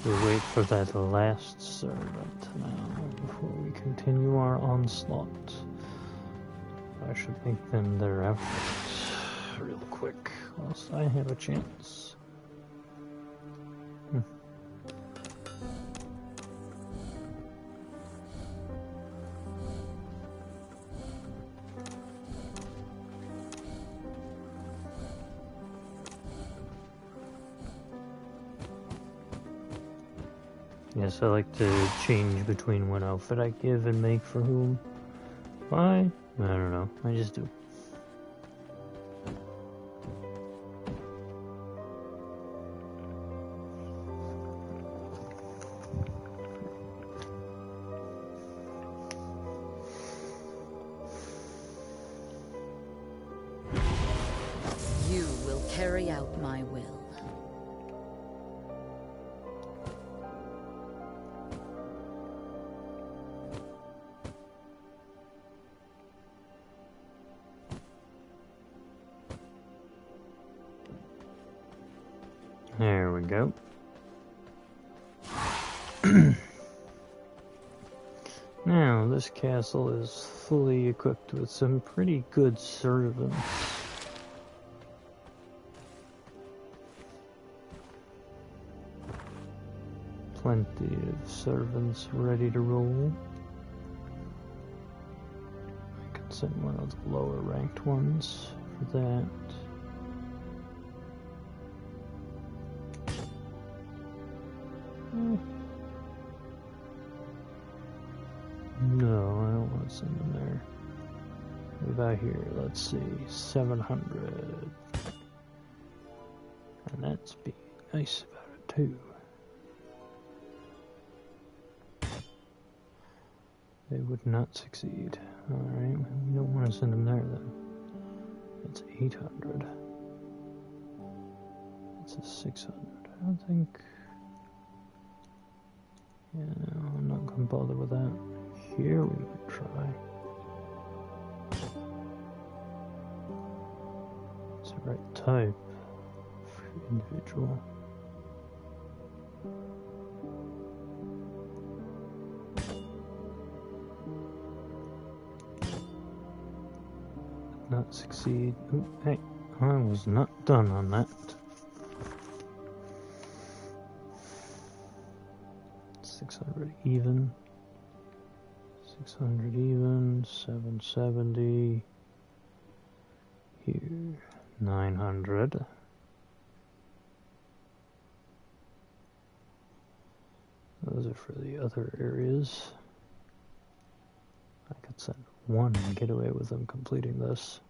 we'll wait for that last servant now before we continue our onslaught. I should make them their outfit real quick whilst I have a chance. Yes, I like to change between what outfit I give and make for whom. Why? I don't know. I just do. carry out my will. There we go. Now, this castle is fully equipped with some pretty good servants. Plenty of servants ready to roll. I could send one of the lower ranked ones for that. No, I don't want to send them there. What about here? Let's see, 700. And that's being nice about it too. They would not succeed. Alright, we don't want to send them there then. It's 800. It's a 600. I don't think... Yeah, no, I'm not going to bother with that. Here we might try. It's the right type for individual. Not succeed. Ooh, hey, I was not done on that. 600 even. 600 even. 770. Here, 900. Those are for the other areas. I could send one and get away with them completing this.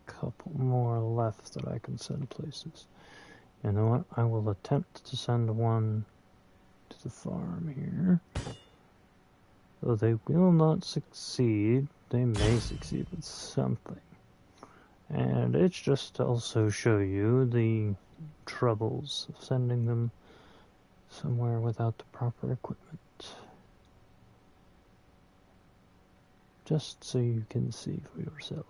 Couple more left that I can send places. You know what? I will attempt to send one to the farm here. Though they will not succeed, they may succeed with something. And it's just to also show you the troubles of sending them somewhere without the proper equipment. Just so you can see for yourselves.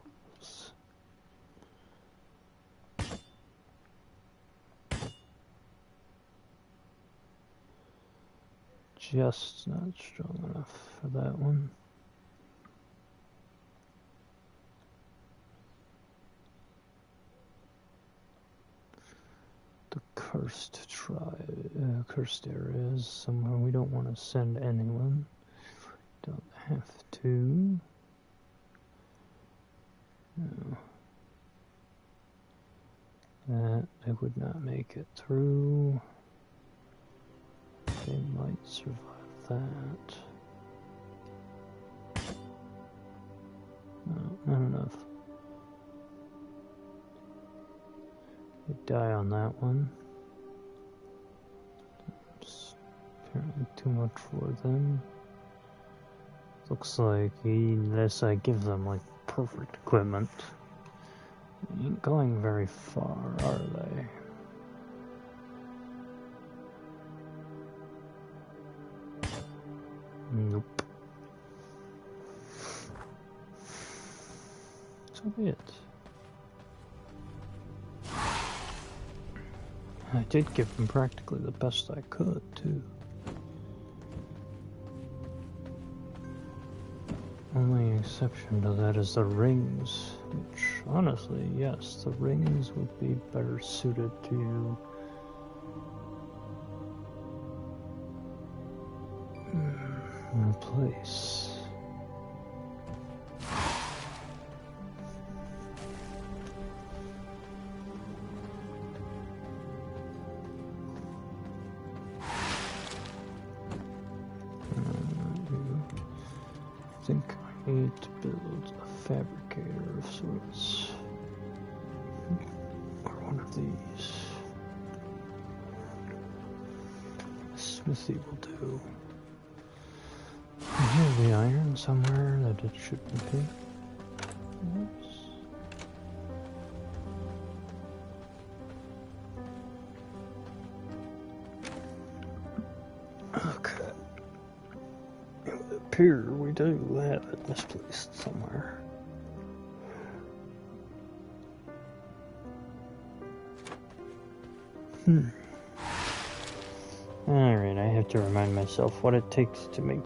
Just not strong enough for that one. The cursed area is somewhere we don't want to send anyone. Don't have to. No. That they would not make it through. They might survive that. No, not enough. They die on that one. It's apparently too much for them. Looks like unless I give them like perfect equipment, they ain't going very far, are they? Nope. So be it. I did give them practically the best I could, too. Only exception to that is the rings, which, honestly, yes, the rings would be better suited to replace. think I need to build a fabricator of sorts. Or one of these. Smithy will do. Here's the iron somewhere that it shouldn't be. Oops. Okay. It would appear we do have it misplaced somewhere. Alright, I have to remind myself what it takes to make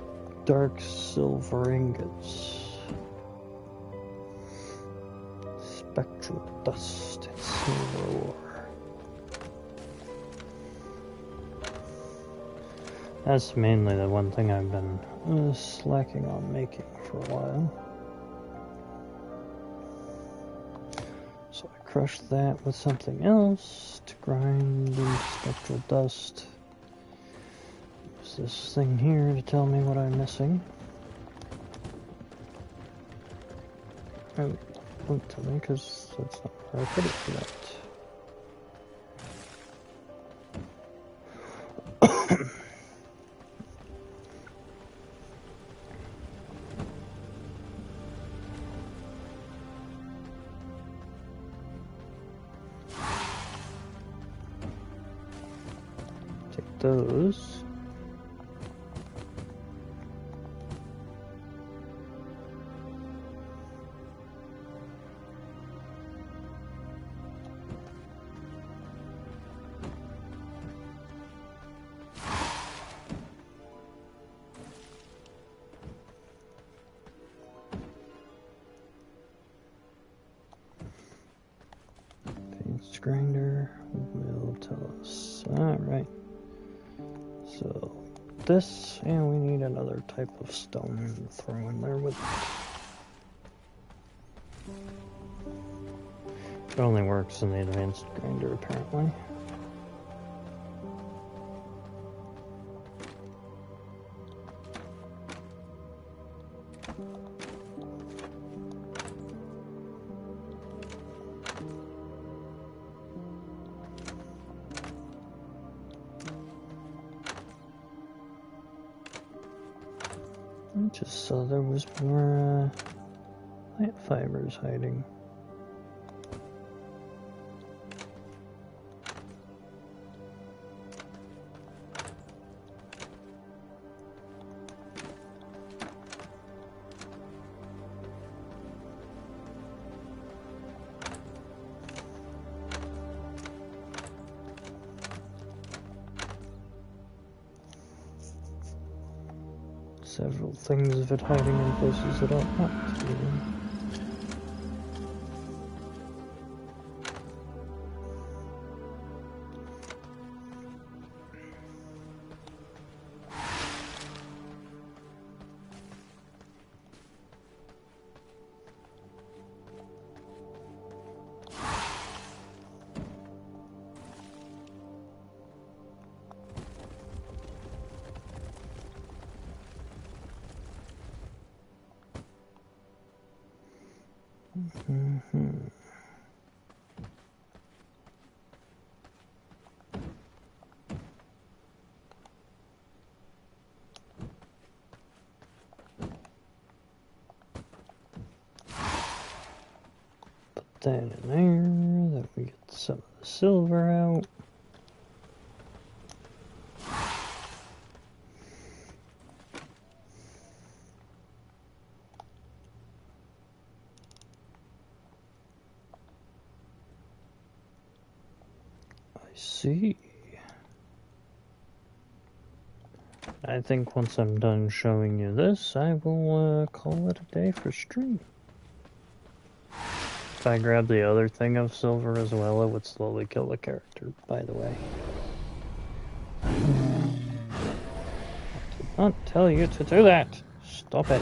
dark silver ingots. Spectral dust and silver ore. That's mainly the one thing I've been slacking on making for a while. So I crushed that with something else to grind into spectral dust. Use this thing here to tell me what I'm missing. Oh, don't tell me, because that's not where I put it yet. Take those. Grinder will tell us. Alright. So this, and we need another type of stone to throw in there with it. It only works in the advanced grinder apparently. Just so there was more plant fibers hiding. Several things of it hiding in places that ought not to be. That in there, that we get some of the silver out. I see. I think once I'm done showing you this, I will call it a day for stream. If I grab the other thing of silver as well, it would slowly kill the character, by the way. I did not tell you to do that! Stop it.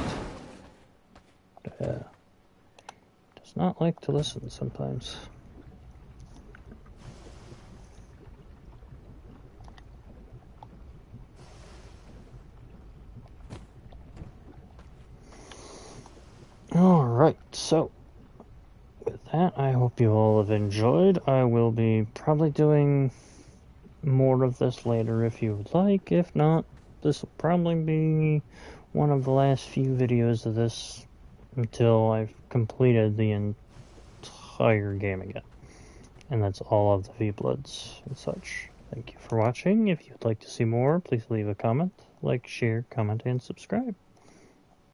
Does not like to listen sometimes. Alright, so with that, I hope you all have enjoyed. I will be probably doing more of this later if you would like. If not, this will probably be one of the last few videos of this until I've completed the entire game again. And that's all of the V-Bloods and such. Thank you for watching. If you'd like to see more, please leave a comment, like, share, comment, and subscribe.